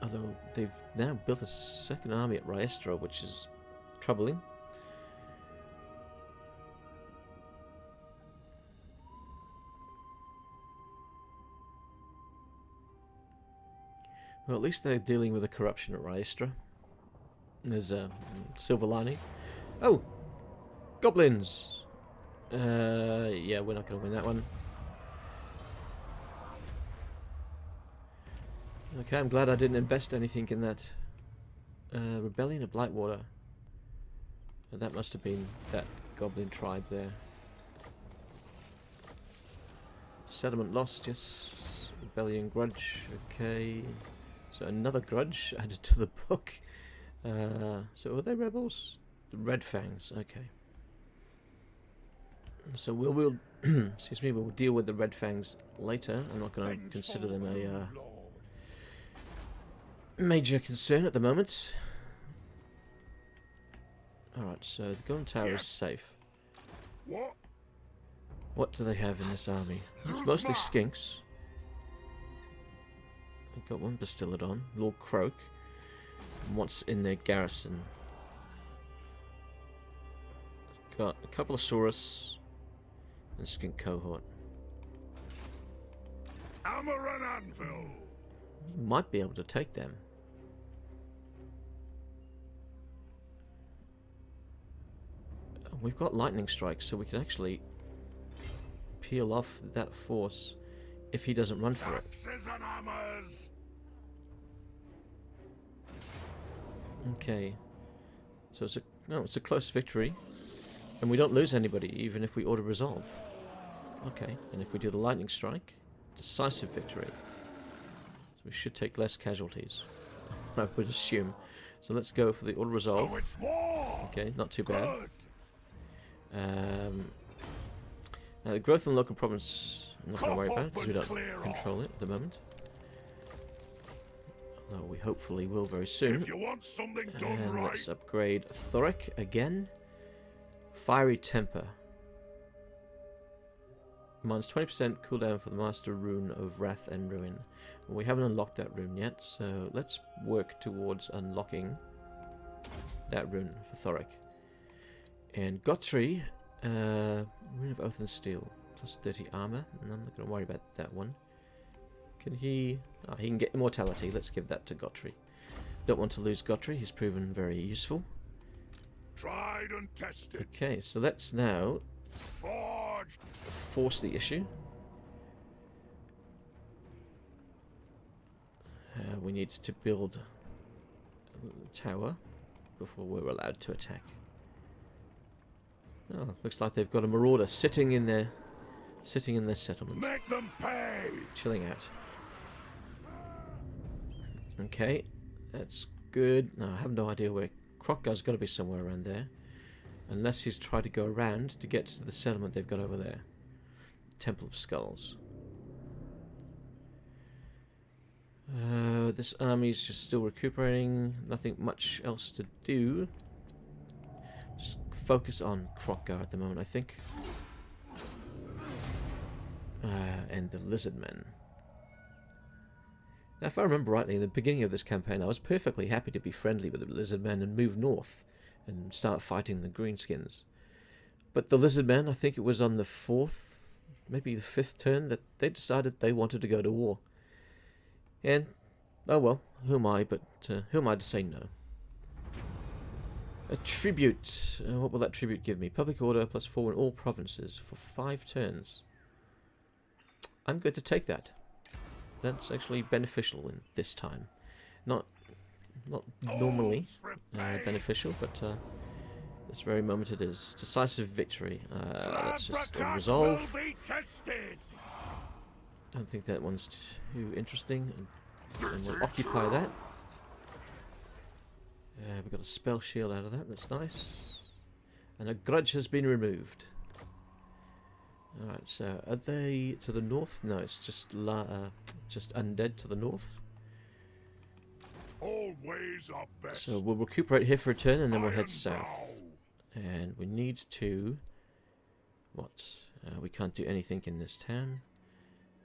Although they've now built a second army at Raestra, which is troubling. Well, at least they're dealing with the corruption at Raestra. There's a silver lining. Oh! Goblins! Yeah, we're not going to win that one. Okay, I'm glad I didn't invest anything in that. Rebellion of Blightwater. That must have been that goblin tribe there. Settlement lost, yes. Rebellion grudge, okay. So another grudge added to the book. So are they rebels? The Red Fangs, okay. So we'll excuse me, we'll deal with the Red Fangs later. I'm not going to consider them a major concern at the moment. Alright, so the gun tower is safe. What? What do they have in this army? It's mostly skinks. I've got one Bastillodon, Lord Croak. And what's in their garrison? Got a couple of Saurus and a skink cohort. Hammer and anvil. You might be able to take them. We've got lightning strikes, so we can actually peel off that force if he doesn't run for it. Axes and hammers. Okay, so it's a close victory, and we don't lose anybody even if we auto resolve. Okay, and if we do the lightning strike, decisive victory. So we should take less casualties, I would assume. So let's go for the auto resolve. So it's war. Okay, not too bad. Good. Now the growth in local province, I'm not going to worry Cop about up because we and don't clear control it at the moment. Oh, we hopefully will very soon. If you want something done And right, let's upgrade Thorek again. Fiery Temper. Minus 20% cooldown for the Master Rune of Wrath and Ruin. Well, we haven't unlocked that rune yet, so let's work towards unlocking that rune for Thorek. And Gotri, Rune of Oath and Steel, plus 30 armor. And I'm not going to worry about that one. Can he... Oh, he can get immortality. Let's give that to Gotri. Don't want to lose Gotri. He's proven very useful. tried and tested, Okay, so let's now forged. force the issue. We need to build a tower before we're allowed to attack. Oh, looks like they've got a marauder sitting in their settlement, Make them pay. chilling out. Okay, that's good. No, I have no idea where Krokgar's got to be somewhere around there, unless he's tried to go around to get to the settlement they've got over there, Temple of Skulls. This army's just still recuperating. Nothing much else to do. Just focus on Krokgar at the moment, I think. And the Lizardmen. Now, if I remember rightly, in the beginning of this campaign, I was perfectly happy to be friendly with the Lizardmen and move north and start fighting the Greenskins. But the Lizardmen, I think it was on the 4th, maybe the 5th turn, that they decided they wanted to go to war. And, oh well, who am I to say no? A tribute. What will that tribute give me? Public order plus 4 in all provinces for 5 turns. I'm going to take that. That's actually beneficial in this time. Not normally beneficial, but this very moment it is. Decisive victory. Let's just resolve. Don't think that one's too interesting. And we'll occupy that. We've got a spell shield out of that. That's nice. And a grudge has been removed. Alright, so are they to the north? No, it's just undead to the north. All ways are best. So we'll recuperate here for a turn and then we'll head south. And we need to... What? We can't do anything in this town.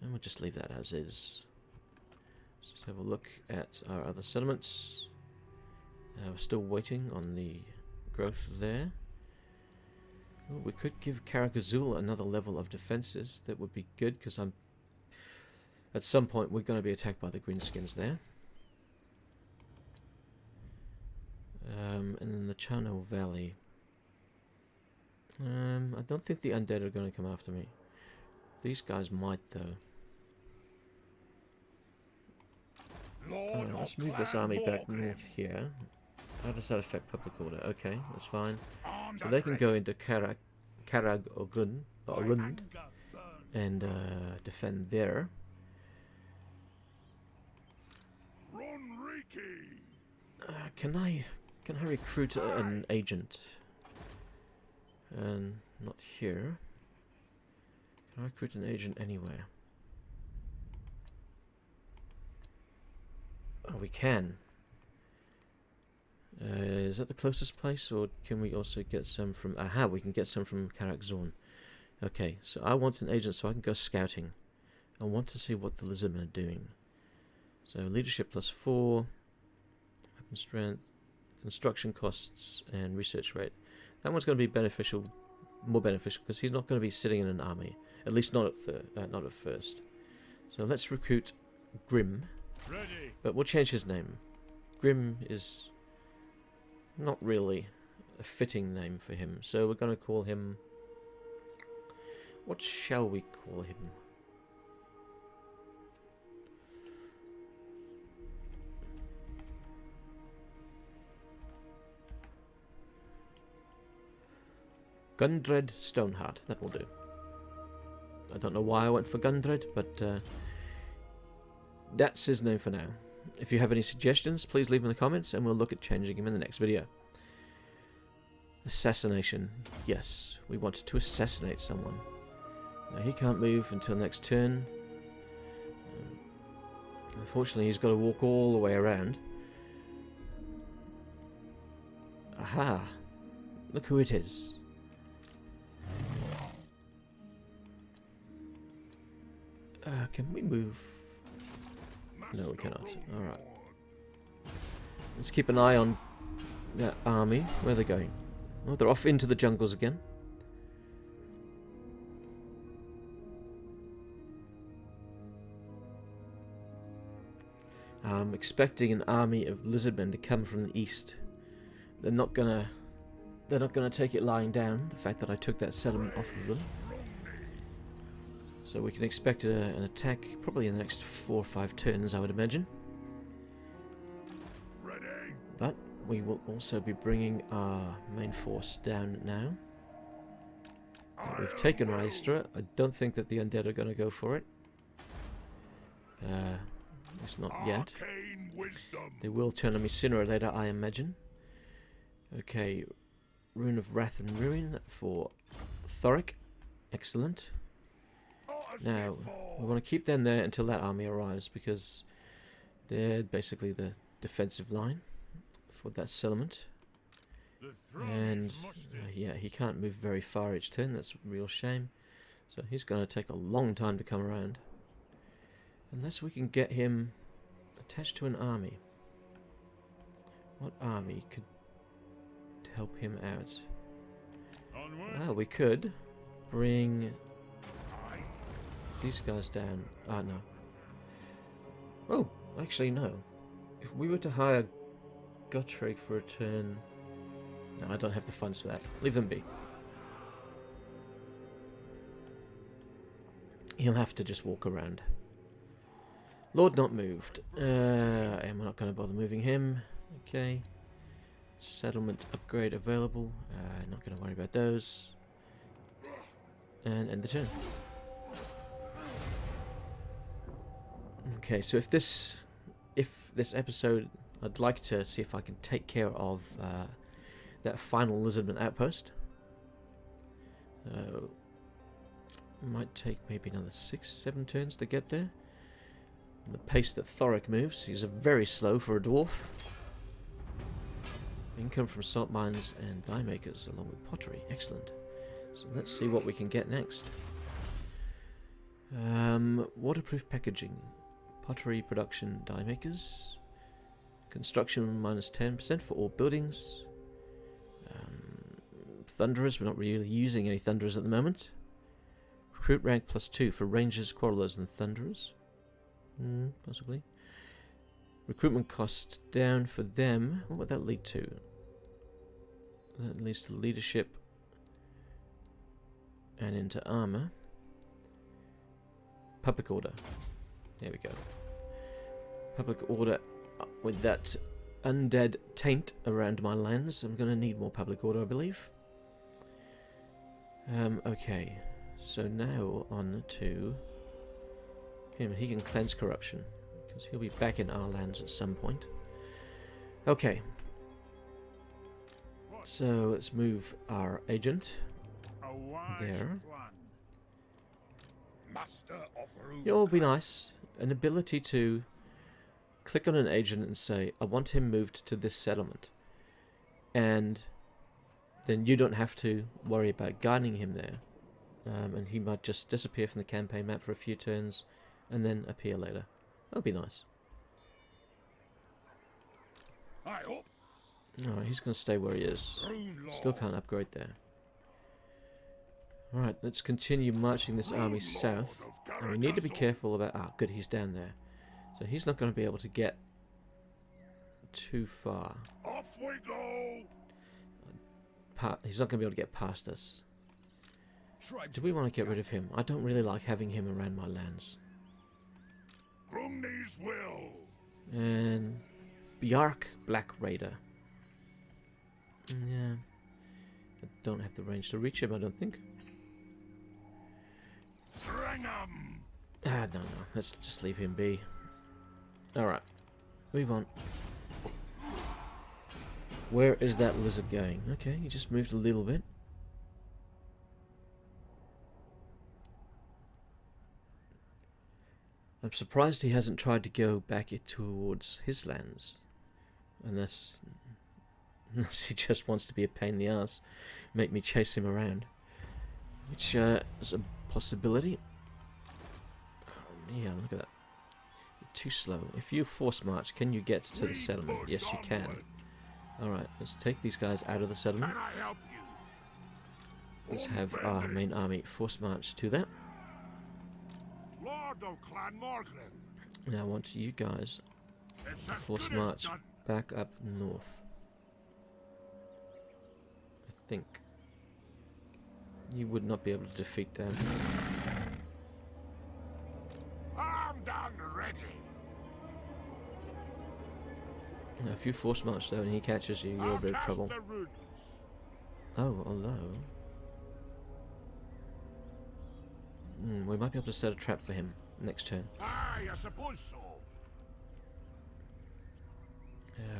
And we'll just leave that as is. Let's just have a look at our other settlements. We're still waiting on the growth there. Well, we could give Karag Orrud another level of defenses. That would be good, because at some point we're going to be attacked by the Greenskins there. And then the Channel Valley. I don't think the undead are going to come after me. These guys might, though. Let's move this army back north here. How does that affect public order? Okay, that's fine. So they can go into Karag Orrud and defend there. Can I recruit an agent? Not here. Can I recruit an agent anywhere? Oh, we can. Is that the closest place, or can we also get some from... Aha, we can get some from Karag Orrud. Okay, so I want an agent so I can go scouting. I want to see what the Lizardmen are doing. So leadership plus 4, weapon strength, construction costs, and research rate. That one's going to be beneficial, more beneficial, because he's not going to be sitting in an army. At least not at first. So let's recruit Grim. Ready. But we'll change his name. Grim is not really a fitting name for him, so we're going to call him... What shall we call him? Gundred Stoneheart, that will do. I don't know why I went for Gundred, but that's his name for now. If you have any suggestions, please leave them in the comments and we'll look at changing him in the next video. Assassination. Yes, we want to assassinate someone. Now he can't move until next turn. Unfortunately, he's got to walk all the way around. Aha! Look who it is. Can we move? No, we cannot. Alright. Let's keep an eye on that army. Where are they going? Oh, they're off into the jungles again. I'm expecting an army of lizardmen to come from the east. They're not gonna take it lying down, the fact that I took that settlement off of them. So we can expect an attack probably in the next 4 or 5 turns, I would imagine. But we will also be bringing our main force down now. We've taken Rystra. I don't think that the undead are going to go for it. At least not yet. They will turn on me sooner or later, I imagine. Okay, Rune of Wrath and Ruin for Thorek. Excellent. Now, we want to keep them there until that army arrives, because they're basically the defensive line for that settlement. And, yeah, he can't move very far each turn, that's a real shame. So he's going to take a long time to come around. Unless we can get him attached to an army. What army could help him out? Well, we could bring these guys down. Ah, no. Oh, actually, no. If we were to hire Gottfried for a turn... No, I don't have the funds for that. Leave them be. He'll have to just walk around. Lord not moved. And we're not going to bother moving him. Okay. Settlement upgrade available. Not going to worry about those. And end the turn. Okay, so if this episode, I'd like to see if I can take care of that final Lizardman outpost. Might take maybe another 6-7 turns to get there. And the pace that Thorek moves, he's very slow for a dwarf. Income from salt mines and dye makers, along with pottery. Excellent. So let's see what we can get next. Waterproof packaging, pottery production, dye makers, construction minus 10% for all buildings. Thunderers, we're not really using any thunderers at the moment. Recruit rank +2 for rangers, quarrelers, and thunderers. Possibly. Recruitment cost down for them. What would that lead to? That leads to leadership and into armor. Public order. There we go. Public order with that undead taint around my lands. I'm going to need more public order, I believe. Okay. So now on to him. He can cleanse corruption, because he'll be back in our lands at some point. Okay. So let's move our agent there. It will be nice. An ability to click on an agent and say, I want him moved to this settlement. And then you don't have to worry about guiding him there. And he might just disappear from the campaign map for a few turns and then appear later. That'll be nice. Alright, he's going to stay where he is. Still can't upgrade there. Alright, let's continue marching this army south. And we need to be careful about... Ah, good, he's down there. So he's not going to be able to get too far. Off we go! He's not going to be able to get past us. Do we want to get rid of him? I don't really like having him around my lands. Grumney's will. And Bjark Black Raider. Yeah. I don't have the range to reach him, I don't think. Ah, no. Let's just leave him be. Alright. Move on. Where is that lizard going? Okay, he just moved a little bit. I'm surprised he hasn't tried to go back towards his lands. Unless he just wants to be a pain in the ass. Make me chase him around. Which is a possibility. Yeah, look at that. You're too slow. If you force march, can you get to the settlement? Yes, you can. Alright, let's take these guys out of the settlement. Can I help you? Let's have our main army force march to that. Lord of Clan Morgan. Now I want you guys It's to as force good as march done. back up north. I think you would not be able to defeat them. Armed and ready. Now, if you force march though and he catches you, you're I'll a bit of cast trouble. the runes. Oh, although we might be able to set a trap for him next turn. Aye, I suppose so.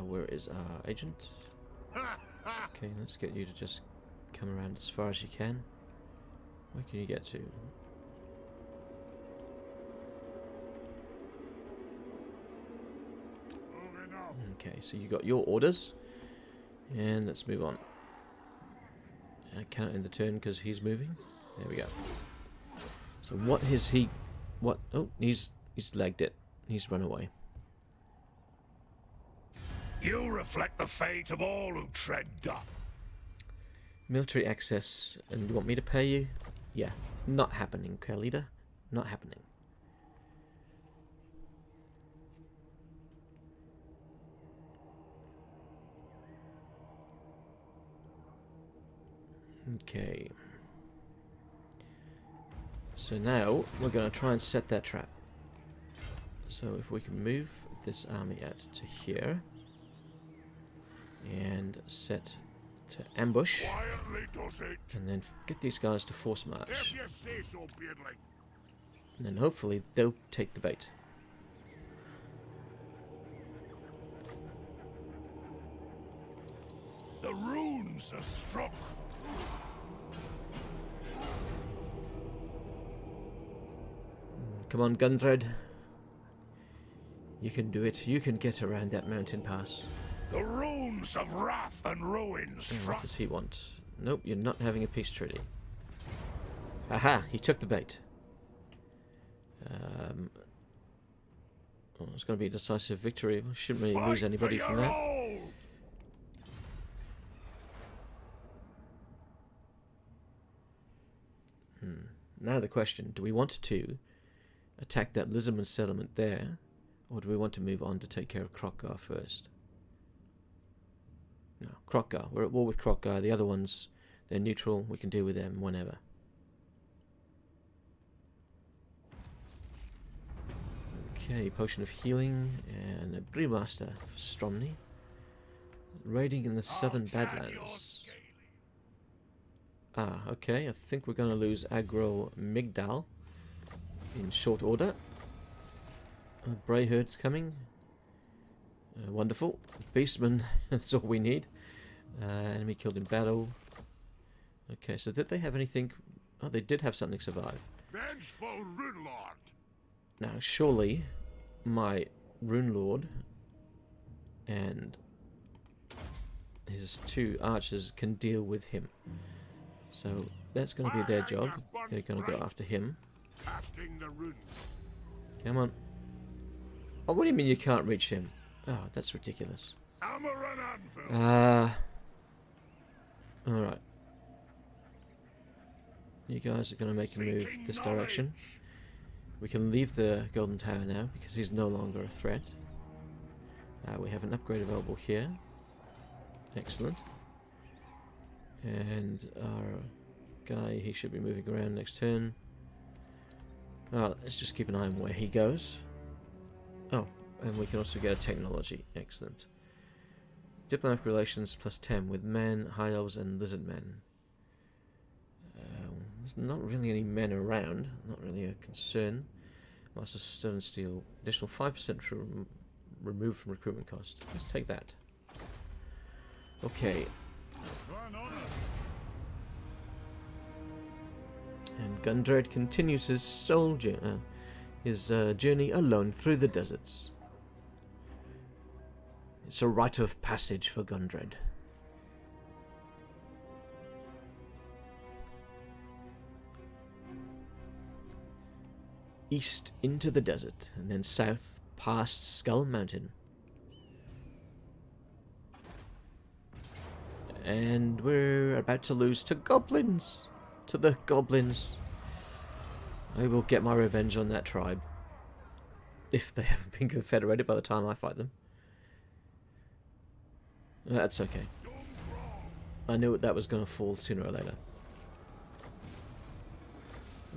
Where is our agent? Okay, let's get you to just come around as far as you can. Where can you get to? Moving up. Okay, so you got your orders, and let's move on. I can't end the turn because he's moving. There we go. So what is he? What? Oh, he's legged it. He's run away. You reflect the fate of all who tread dust. Military access, and you want me to pay you? Yeah, not happening, Leader. Not happening. Okay. So now we're going to try and set that trap. So if we can move this army out to here and set to ambush, Quietly does it. and then get these guys to force If march, you say so, Beardling. and then hopefully they'll take the bait. The runes are struck. Come on, Gundred. You can do it. You can get around that mountain pass. The runes of wrath and ruin What struck. does he want? Nope, you're not having a peace treaty. Aha, he took the bait. Well, it's going to be a decisive victory. We shouldn't really lose Fight anybody for from your that. old. Now the question, do we want to attack that Lizardmen settlement there, or do we want to move on to take care of Krokgar first? No, Krokgar. We're at war with Krokgar. The other ones, they're neutral. We can deal with them whenever. Okay, potion of healing and a brewmaster for Stromny. Raiding in the southern Badlands. Ah, okay. I think we're going to lose Agro Migdal in short order. Brayherd's coming. Wonderful. Beastman, that's all we need. Enemy killed in battle. Okay, so did they have anything? Oh, they did have something survive. Vengeful Rune Lord. Now, surely my Rune Lord and his two archers can deal with him. So that's going to be their job. They're going to go after him. Casting the runes. Come on. Oh, what do you mean you can't reach him? Oh, that's ridiculous. Hammer and anvil. Alright. You guys are going to make a move Seeking this knowledge. direction. We can leave the Golden Tower now because he's no longer a threat. We have an upgrade available here. Excellent. And our guy, he should be moving around next turn. Let's just keep an eye on where he goes. Oh, and we can also get a technology. Excellent. Diplomatic relations plus 10 with men, high elves, and lizardmen. There's not really any men around. Not really a concern. Master Stone and Steel. Additional 5% removed from recruitment cost. Let's take that. Okay. And Gundred continues his soldier. his journey alone through the deserts. It's a rite of passage for Gundred. East into the desert, and then south past Skull Mountain. And we're about to lose to goblins! To the goblins! I will get my revenge on that tribe. If they haven't been confederated by the time I fight them. That's okay. I knew that was going to fall sooner or later.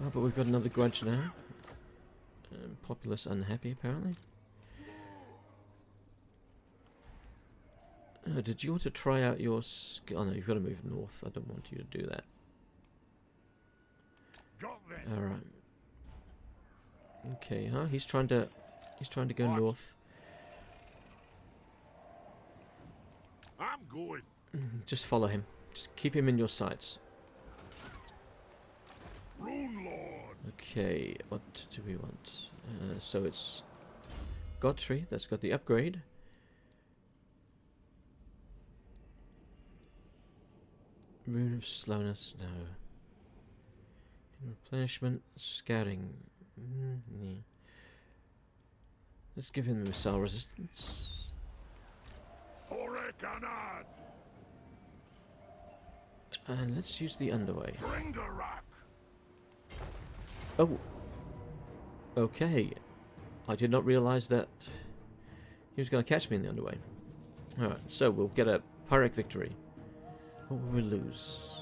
Oh, but we've got another grudge now. Populace unhappy, apparently. Did you want to try out your skill? Oh no, you've got to move north. I don't want you to do that. Alright. Okay, huh? He's trying to go north. I'm going. Just follow him. Just keep him in your sights. Rune Lord. Okay, what do we want? So it's Godfrey, that's got the upgrade. Rune of slowness, no. Replenishment, scouting. Yeah. Let's give him missile resistance. Thorek Ironbrow. And let's use the underway. Bringarak. Oh. Okay. I did not realize that he was going to catch me in the underway. Alright, so we'll get a Pyrrhic victory. What will we lose?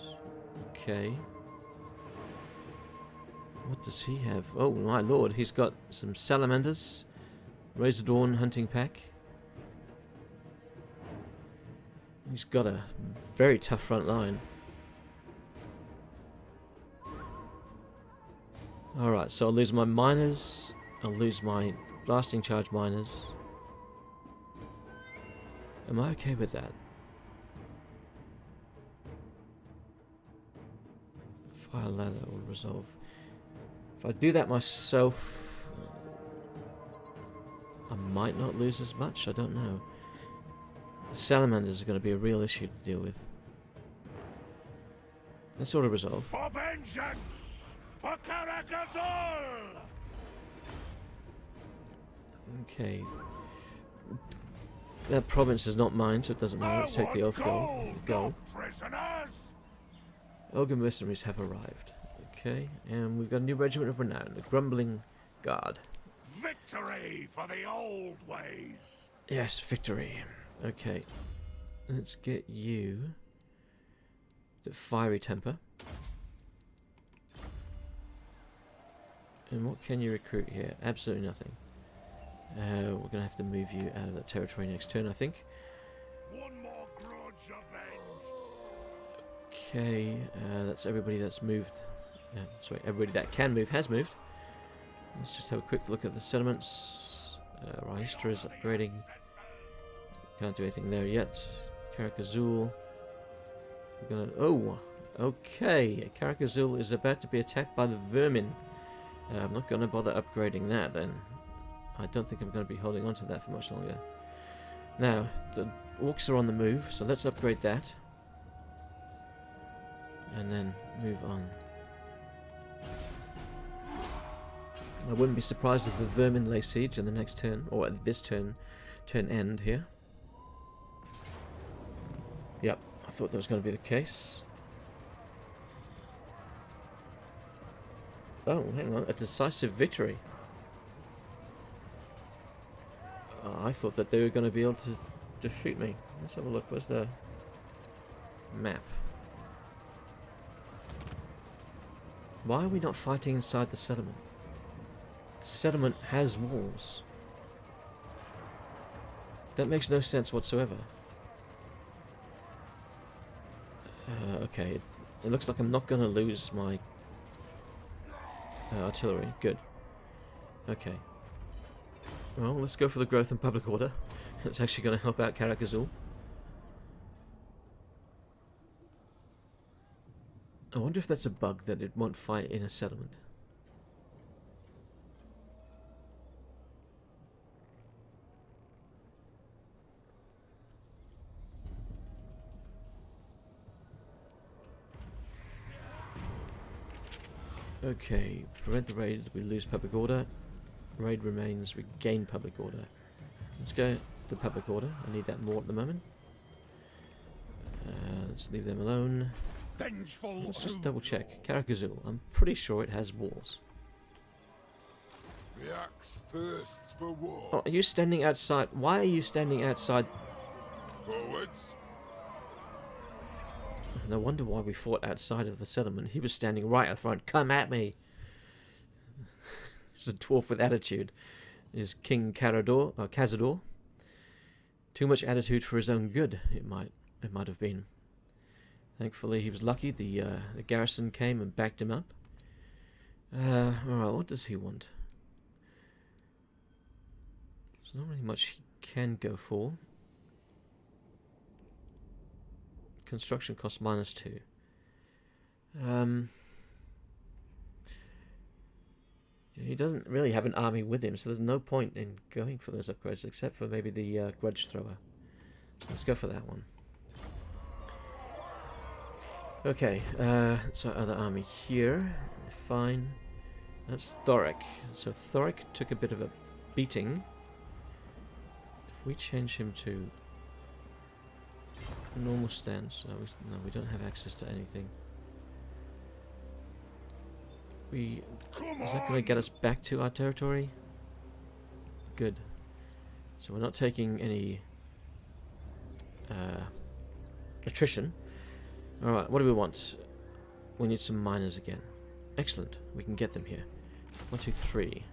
Okay. What does he have? Oh my lord, he's got some salamanders. Razor Dawn hunting pack. He's got a very tough front line. Alright, so I'll lose my miners. I'll lose my blasting charge miners. Am I okay with that? Fire ladder will resolve. If I do that myself, I might not lose as much. I don't know. The salamanders are going to be a real issue to deal with. Let's sort of resolve. For vengeance! For Karag Orrud! Okay. That province is not mine, so it doesn't matter. Let's take the oath gold. Prisoners! Ogre mercenaries have arrived. Okay, and we've got a new regiment of renown, the Grumbling Guard. Victory for the old ways! Yes, victory. Okay, let's get you the fiery temper. And what can you recruit here? Absolutely nothing. We're going to have to move you out of that territory next turn, I think. One more grudge avenged. Okay, that's everybody that's moved. Sorry, everybody that can move has moved. Let's just have a quick look at the settlements. Raistra is upgrading. Can't do anything there yet. Karag Orrud. We're gonna. Oh, okay. Karag Orrud is about to be attacked by the vermin. I'm not going to bother upgrading that then. I don't think I'm going to be holding on to that for much longer. Now, the orcs are on the move, so let's upgrade that. And then move on. I wouldn't be surprised if the vermin lay siege in the next turn, or at this turn end here. Yep, I thought that was going to be the case. Oh, hang on, a decisive victory. I thought that they were going to be able to defeat me. Let's have a look. Where's the map? Why are we not fighting inside the settlement? The settlement has walls. That makes no sense whatsoever. Okay, it looks like I'm not going to lose my artillery. Good. Okay. Well, let's go for the growth and public order. It's actually going to help out Karag Orrud. I wonder if that's a bug that it won't fight in a settlement. Okay, prevent the raid, we lose public order. Raid remains, we gain public order. Let's go to public order. I need that more at the moment. Let's leave them alone. Vengeful. Let's just double check. Karag Orrud, I'm pretty sure it has walls. The axe thirsts for war. Oh, are you standing outside? Why are you standing outside? Forwards. No wonder why we fought outside of the settlement. He was standing right at front. Come at me! He's a dwarf with attitude. Is King Cazador. Too much attitude for his own good, it might have been. Thankfully he was lucky. The garrison came and backed him up. Alright, what does he want? There's not really much he can go for. Construction cost -2. He doesn't really have an army with him, so there's no point in going for those upgrades except for maybe the grudge thrower. Let's go for that one. Okay, so other army here. Fine. That's Thorek. So Thorek took a bit of a beating. If we change him to normal stance, no, we don't have access to anything. Is that going to get us back to our territory? Good. So we're not taking any attrition. Alright, what do we want? We need some miners again. Excellent, we can get them here. 1, 2, 3.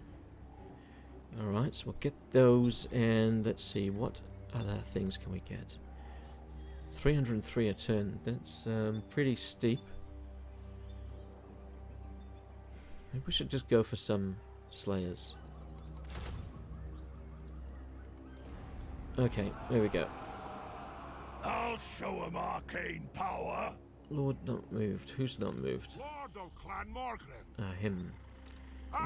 Alright, so we'll get those, and let's see, what other things can we get? 303 a turn, that's pretty steep. Maybe we should just go for some slayers. Okay, there we go. I'll show him arcane power. Lord not moved. Who's not moved? Lord of Clan Morgan. Him.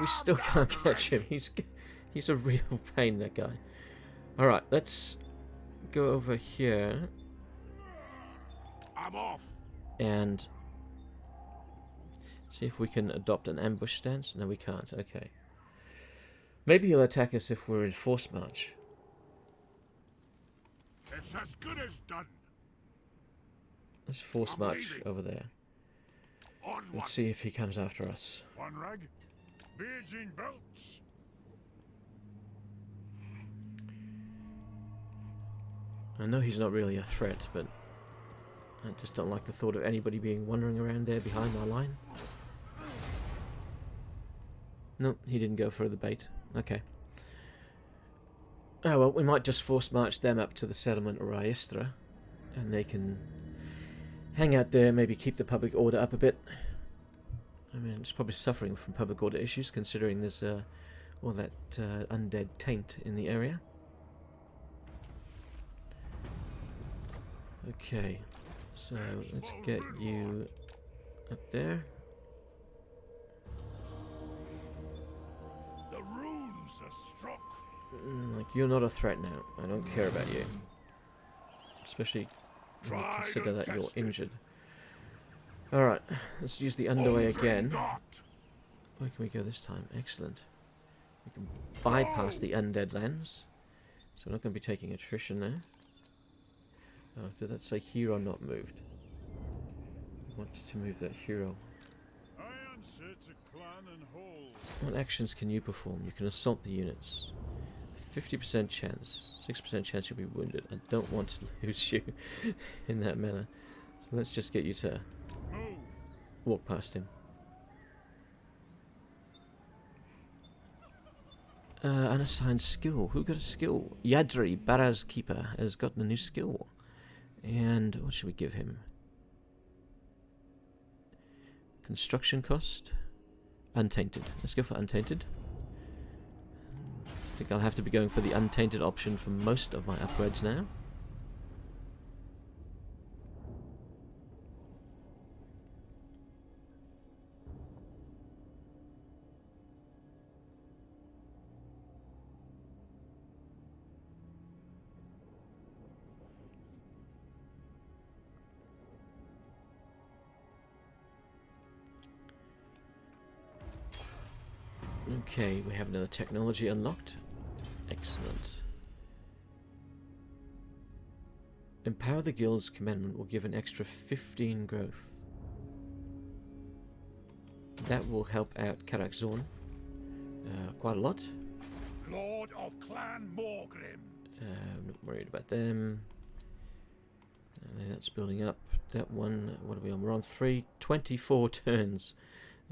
We still can't catch him. He's a real pain, that guy. Alright, let's go over here. I'm off. And see if we can adopt an ambush stance. No, we can't. Okay. Maybe he'll attack us if we're in force march. It's as good as done. Let's force march over there. Let's see if he comes after us. One rag. Beijing belts. I know he's not really a threat, but I just don't like the thought of anybody being wandering around there behind my line. No, he didn't go for the bait. Okay. Oh well, we might just force march them up to the settlement of Raestra, and they can hang out there, maybe keep the public order up a bit. I mean, it's probably suffering from public order issues, considering there's all that undead taint in the area. Okay, so let's get you up there. The runes are struck. Like, you're not a threat now. I don't care about you. Especially when you consider that you're injured. Alright, let's use the underway again. Where can we go this time? Excellent. We can bypass the undead lands. So we're not going to be taking attrition there. Oh, did that say hero not moved? I wanted to move that hero. What actions can you perform? You can assault the units. 50% chance. 6% chance you'll be wounded. I don't want to lose you in that manner. So let's just get you to walk past him. Unassigned skill. Who got a skill? Yadri, Baraz Keeper, has gotten a new skill. And what should we give him? Construction cost? Untainted. Let's go for untainted. I think I'll have to be going for the untainted option for most of my upgrades now. Okay, we have another technology unlocked. Excellent. Empower the guild's commandment will give an extra 15 growth. That will help out Karag Orrud quite a lot. Lord of Clan Morgrim. I'm not worried about them. That's building up. That one, what are we on? We're on 24 turns.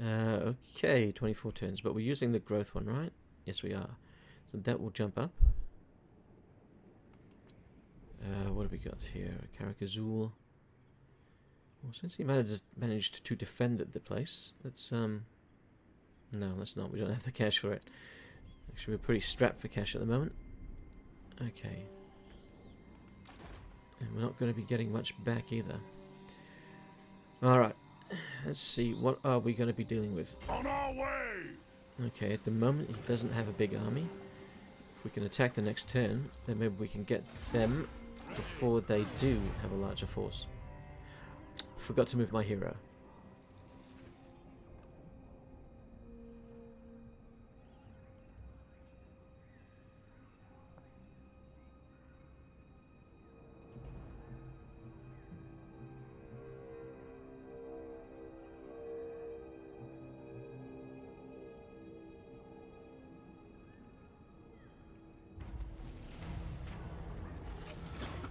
Okay, 24 turns, but we're using the growth one, right? Yes, we are. So that will jump up. What have we got here? Karag Orrud. Well, since he managed to defend the place, let's no, let's not. We don't have the cash for it. Actually, we're pretty strapped for cash at the moment. Okay. And we're not going to be getting much back either. Alright. Let's see. What are we going to be dealing with? On our way! Okay, at the moment he doesn't have a big army. If we can attack the next turn, then maybe we can get them before they do have a larger force. Forgot to move my hero.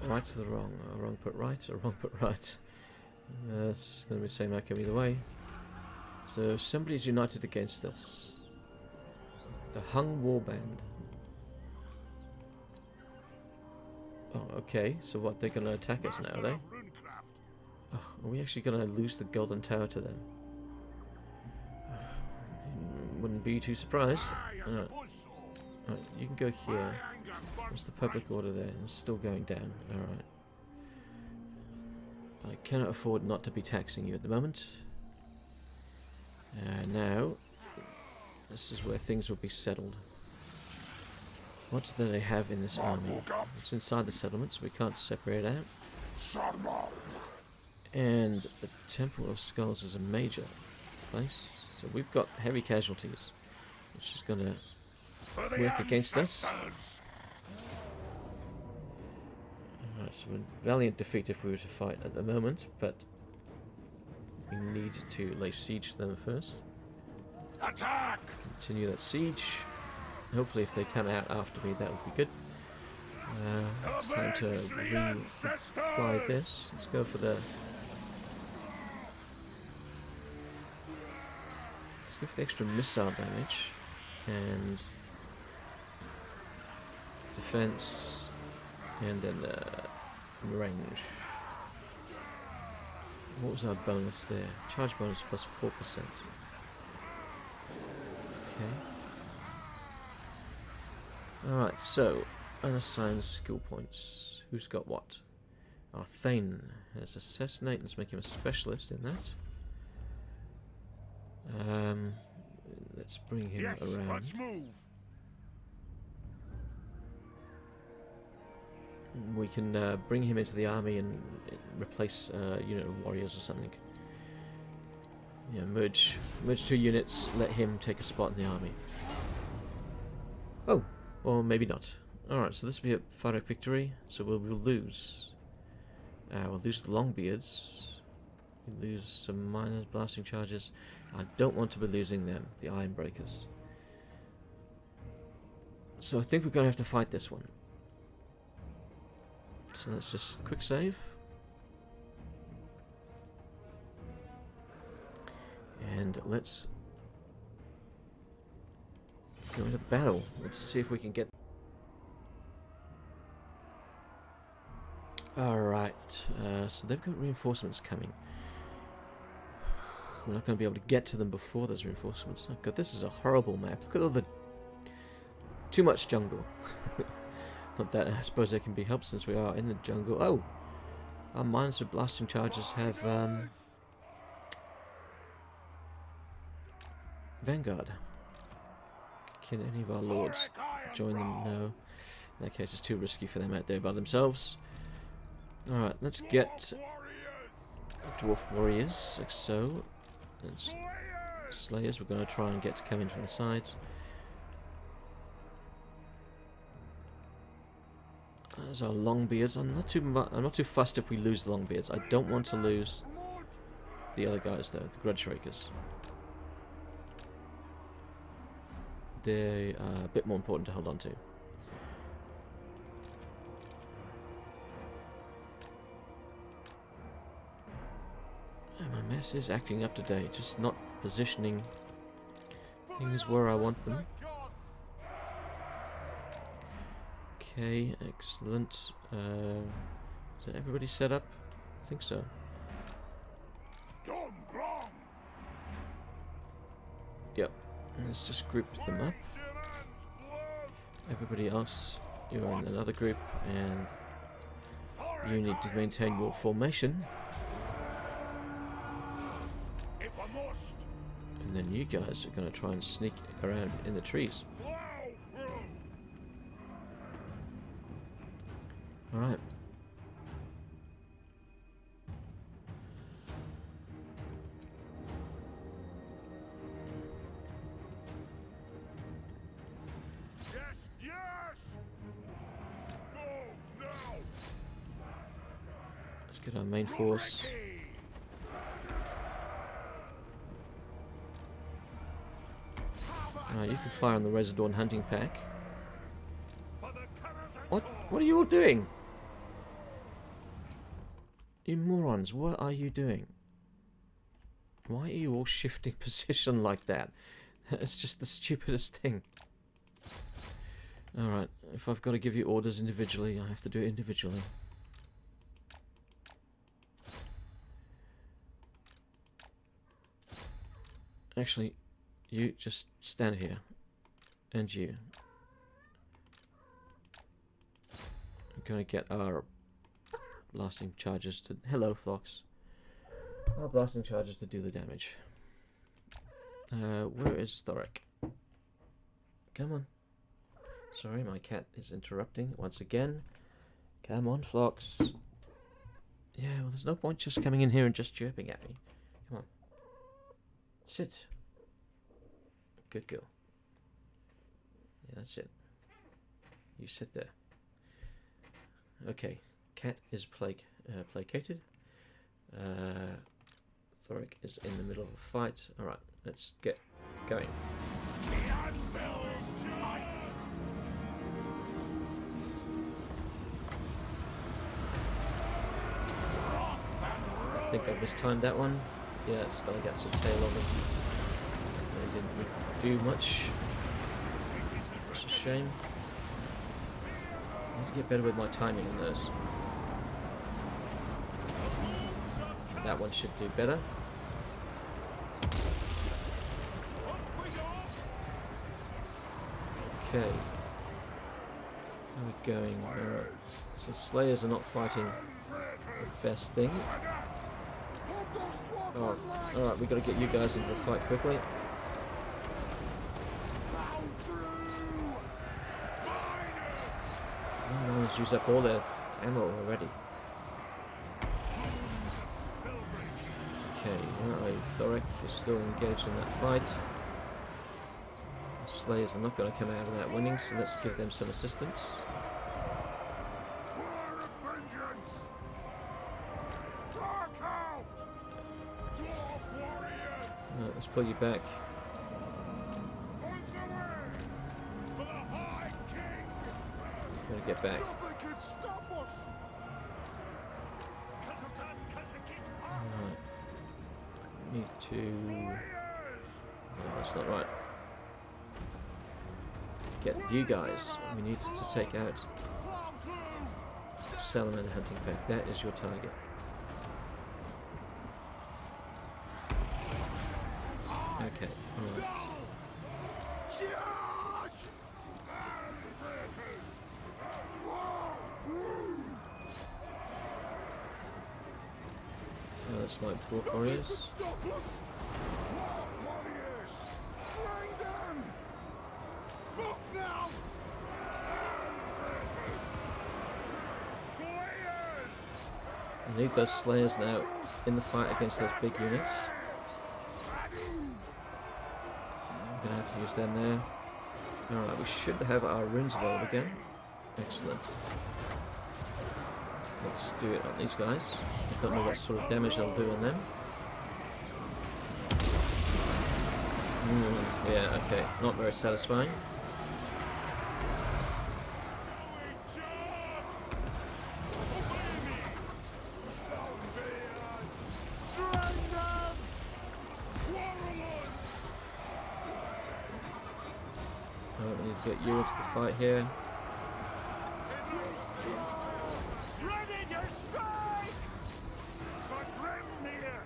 Right to the wrong. Wrong put right, or wrong put right. It's going to be the same outcome either way. So somebody's united against us. The Hung Warband. Oh, okay. So what? They're going to attack us now, are they? Oh, are we actually going to lose the Golden Tower to them? Wouldn't be too surprised. Alright. Alright, you can go here. What's the public order there? It's still going down. Alright. I cannot afford not to be taxing you at the moment. Now, this is where things will be settled. What do they have in this army? It's inside the settlements, so we can't separate it out. And the Temple of Skulls is a major place. So we've got heavy casualties, which is going to work against us. Alright, so a valiant defeat if we were to fight at the moment, but we need to lay siege to them first. Attack! Continue that siege. Hopefully if they come out after me, that would be good. It's time to reapply this. Let's go for the... Let's go for the extra missile damage. And... defense. And then range. What was our bonus there? Charge bonus plus 4%. Okay. Alright, so unassigned skill points. Who's got what? Our Thane has assassinate. Let's make him a specialist in that. Let's bring him around. Let's move. We can bring him into the army and replace a unit of warriors or something. Yeah, merge 2 units, let him take a spot in the army. Oh, or maybe not. Alright, so this will be a Thorek victory, so we'll lose. We'll lose the Longbeards. We'll lose some miners, blasting charges. I don't want to be losing them, the Ironbreakers. So I think we're going to have to fight this one. So let's just quick save. And let's go into battle. Let's see if we can get... Alright, so they've got reinforcements coming. We're not going to be able to get to them before there's reinforcements. Oh god, this is a horrible map. Look at all the... Too much jungle. Not that I suppose there can be help since we are in the jungle. Oh! Our miners with blasting charges have Vanguard. Can any of our lords join them? No. In that case it's too risky for them out there by themselves. Alright, let's get dwarf warriors, like so. Let's Slayers, we're going to try and get to come in from the sides. There's our Longbeards. I'm not too fussed if we lose the Longbeards. I don't want to lose the other guys though, the Grudge Rakers. They are a bit more important to hold on to. And my mess is acting up today, just not positioning things where I want them. Okay, excellent. Is that everybody set up? I think so. Yep. Let's just group them up. Everybody else, you're in another group, and you need to maintain your formation. And then you guys are going to try and sneak around in the trees. Alright. Let's get our main force. Alright, you can fire on the Residorn hunting pack. What are you all doing? You morons, what are you doing? Why are you all shifting position like that? It's just the stupidest thing. Alright, if I've got to give you orders individually, I have to do it individually. Actually, you just stand here. And you. I'm going to get our blasting charges to... Hello, Phlox. Our blasting charges to do the damage. Where is Thorek? Come on. Sorry, my cat is interrupting once again. Come on, Phlox. Yeah, well, there's no point just coming in here and just chirping at me. Come on. Sit. Good girl. Yeah, that's it. You sit there. Okay. Cat is placated. Thorek is in the middle of a fight. Alright, let's get going. I think I mistimed that one. Yeah, it's gonna get the tail of him. They didn't do much. It's a shame. I need to get better with my timing on those. That one should do better. Okay. How are we going? So Slayers are not fighting the best thing. Oh, alright, we've got to get you guys into the fight quickly. No one's used up all their ammo already. Okay, where are you, Thorek? You're still engaged in that fight. The Slayers are not going to come out of that winning, so let's give them some assistance. Let's pull you back. Gotta get back. Alright. Need to... No, that's not right. To get you guys, we need to take out the Salamander hunting pack. That is your target. Okay, alright. That's my Karag Orrud. I need those Slayers now in the fight against those big units. gonna have to use them there. Alright, we should have our runes available again. Excellent. Let's do it on these guys. I don't know what sort of damage they'll do on them. Yeah, okay. Not very satisfying. Oh, we need to get you into the fight here. Ready to strike! For Grimnir!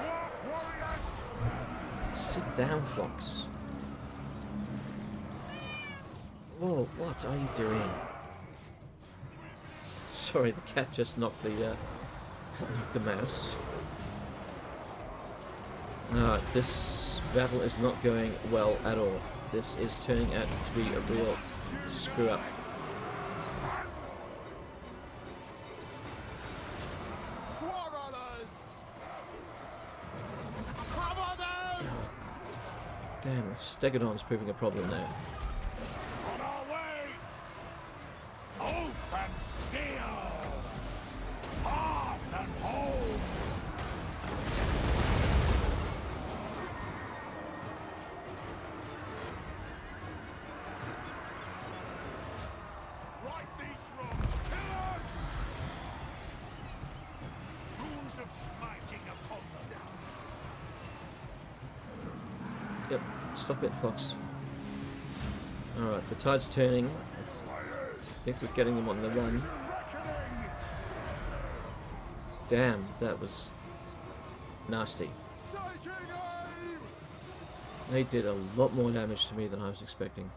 Dwarf warriors! Sit down, Flox. Whoa, what are you doing? Sorry, the cat just knocked the mouse. This battle is not going well at all. This is turning out to be a real screw up. Damn, the Stegodon's proving a problem now. On our way! Oath and steel! Hearth and home! Right these wrongs, killer! Runes of smiting upon the down. Yep, stop it, Fox. Alright, the tide's turning. I think we're getting them on the run. Damn, that was nasty. They did a lot more damage to me than I was expecting.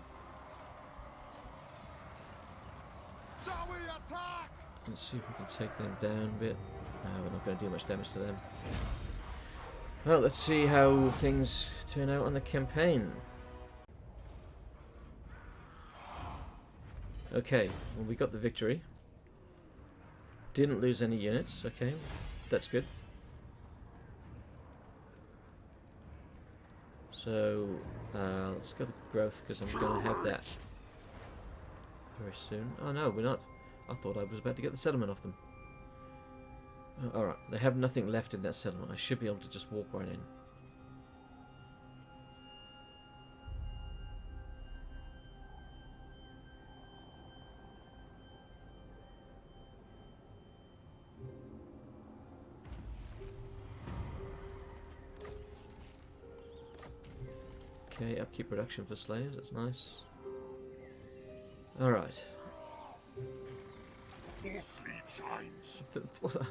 Let's see if we can take them down a bit. No, we're not going to do much damage to them. Well, let's see how things turn out on the campaign. Okay, well, we got the victory. Didn't lose any units, okay, that's good. So, let's go to growth, because I'm going to have that very soon. Oh no, we're not. I thought I was about to get the settlement off them. Alright, they have nothing left in that settlement. I should be able to just walk right in. Okay, upkeep production for slaves, that's nice. Alright. More fleet shines.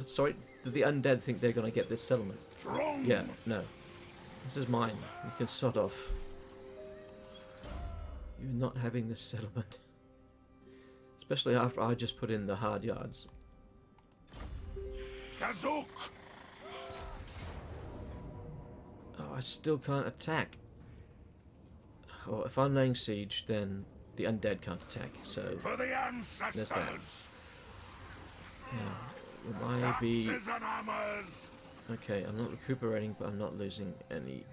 Sorry, do the undead think they're gonna get this settlement? Strong. Yeah, no. This is mine. You can sod off. You're not having this settlement. Especially after I just put in the hard yards. Kazook. Oh, I still can't attack. Oh, if I'm laying siege, then the undead can't attack, so... For the ancestors. Yeah. Will I be... Axes and hammers. Okay, I'm not recuperating, but I'm not losing anything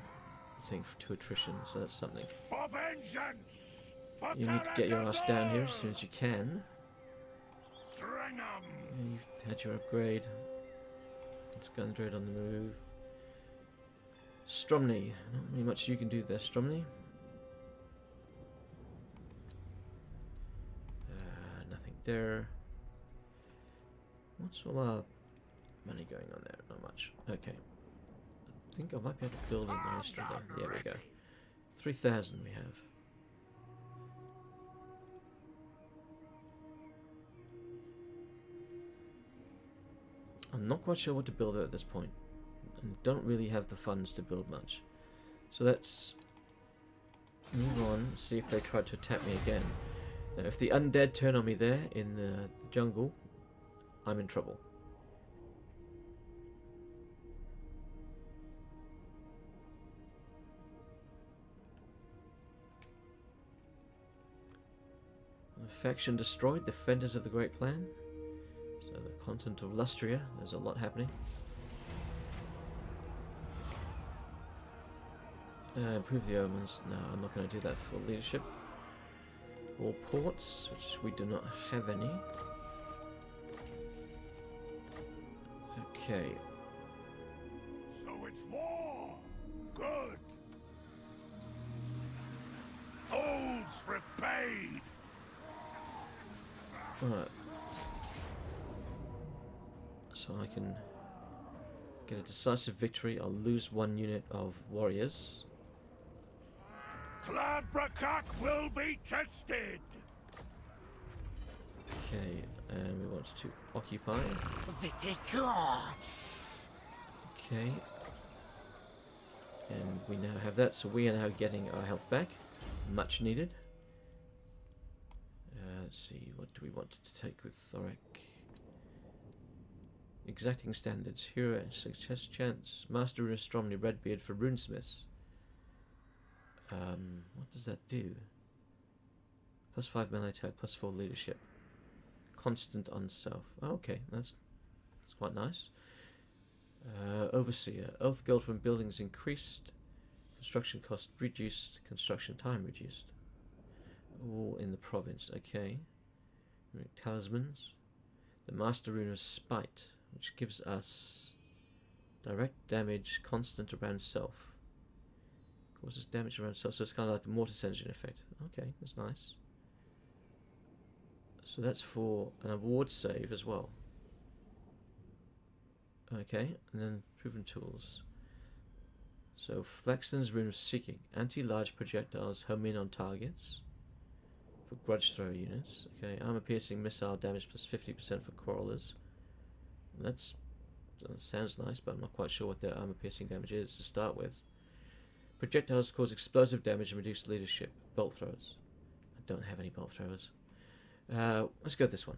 to attrition, so that's something. For vengeance. For You need to get your ass down here as soon as you can. Dring 'em. Yeah, you've had your upgrade. It's Gundred on the move. Stromney. Not really much you can do there, Stromney. Nothing there. What's all our money going on there? Not much. Okay. I think I might be able to build a nice there. There we go. 3,000 we have. I'm not quite sure what to build at this point, and don't really have the funds to build much. So let's move on, see if they try to attack me again. Now, if the undead turn on me there in the jungle, I'm in trouble. A faction destroyed, defenders of the Great Plan. So the continent of Lustria, there's a lot happening. Improve the omens. No, I'm not going to do that for leadership. All ports, which we do not have any. Okay. So it's war. Good. Olds repaid. Alright. So I can get a decisive victory. I'll lose 1 unit of warriors. Cladbrakak will be tested. Okay, and we want to occupy. Okay. And we now have that, so we are now getting our health back. Much needed. Let's see, what do we want to take with Thorek? Exacting standards. Hero success chance. Master Rune Astronomy Redbeard for runesmiths. What does that do? +5 melee attack, +4 leadership. Constant on self. Oh, okay, that's quite nice. Overseer. Oath gold from buildings increased. Construction cost reduced. Construction time reduced. All in the province. Okay. Talismans. The Master Rune of Spite, which gives us direct damage constant around self. Causes damage around self, so it's kind of like the Mortis Engine effect. Okay, that's nice. So that's for an award save as well. Okay, and then proven tools. So Flaxton's Rune of Seeking. Anti-large projectiles home in on targets. For grudge thrower units. Okay, armor piercing missile damage +50% for crawlers. That sounds nice, but I'm not quite sure what their armor piercing damage is to start with. Projectiles cause explosive damage and reduce leadership. Bolt throwers. I don't have any bolt throwers. Let's go with this one.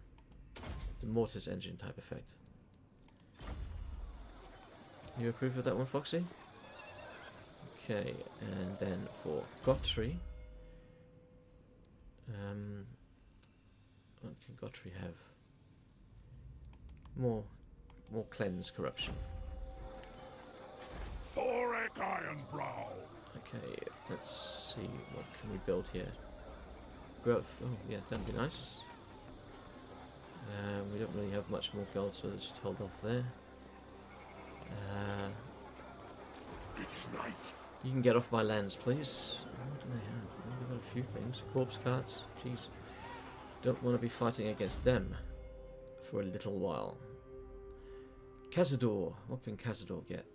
The Mortis Engine type effect. You approve of that one, Foxy? Okay, and then for Gotri. What can Gotri have? More cleanse corruption. Thorek Ironbrow. Okay, let's see, what can we build here? Growth, oh yeah, that'd be nice. We don't really have much more gold, so let's just hold off there. It's night. You can get off my lands, please. What do they have? Well, they've got a few things. Corpse carts, jeez. Don't want to be fighting against them for a little while. Cazador, what can Cazador get?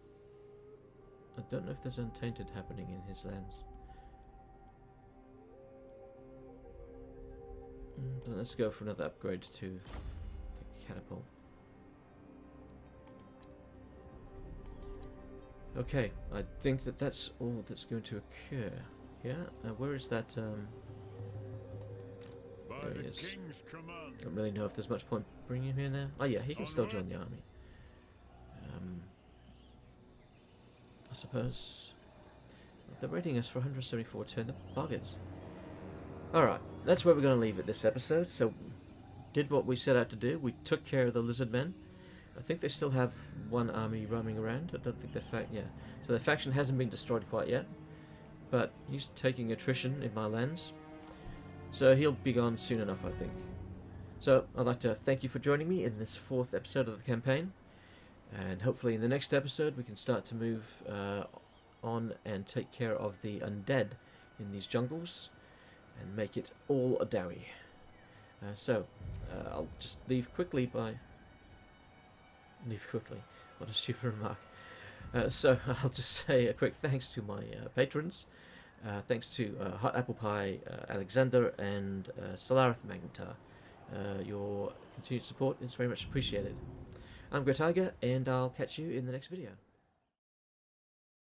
I don't know if there's Untainted happening in his lands. But let's go for another upgrade to the catapult. Okay, I think that's all that's going to occur. Yeah, where is that? There he is. King's command. Don't really know if there's much point bringing him here now. Oh yeah, he can still join the army. I suppose. They're rating us for 174 turn. The buggers. Alright, that's where we're going to leave it this episode. So, did what we set out to do. We took care of the Lizardmen. I think they still have one army roaming around. I don't think they're yeah. So the faction hasn't been destroyed quite yet. But he's taking attrition in my lands. So he'll be gone soon enough, I think. So I'd like to thank you for joining me in this 4th episode of the campaign. And hopefully in the next episode we can start to move on and take care of the undead in these jungles. And make it all a dowie. I'll just leave quickly. What a stupid remark. So I'll just say a quick thanks to my patrons. Thanks to Hot Apple Pie, Alexander, and Solarith Magnetar. Your continued support is very much appreciated. I'm Great Tiger, and I'll catch you in the next video.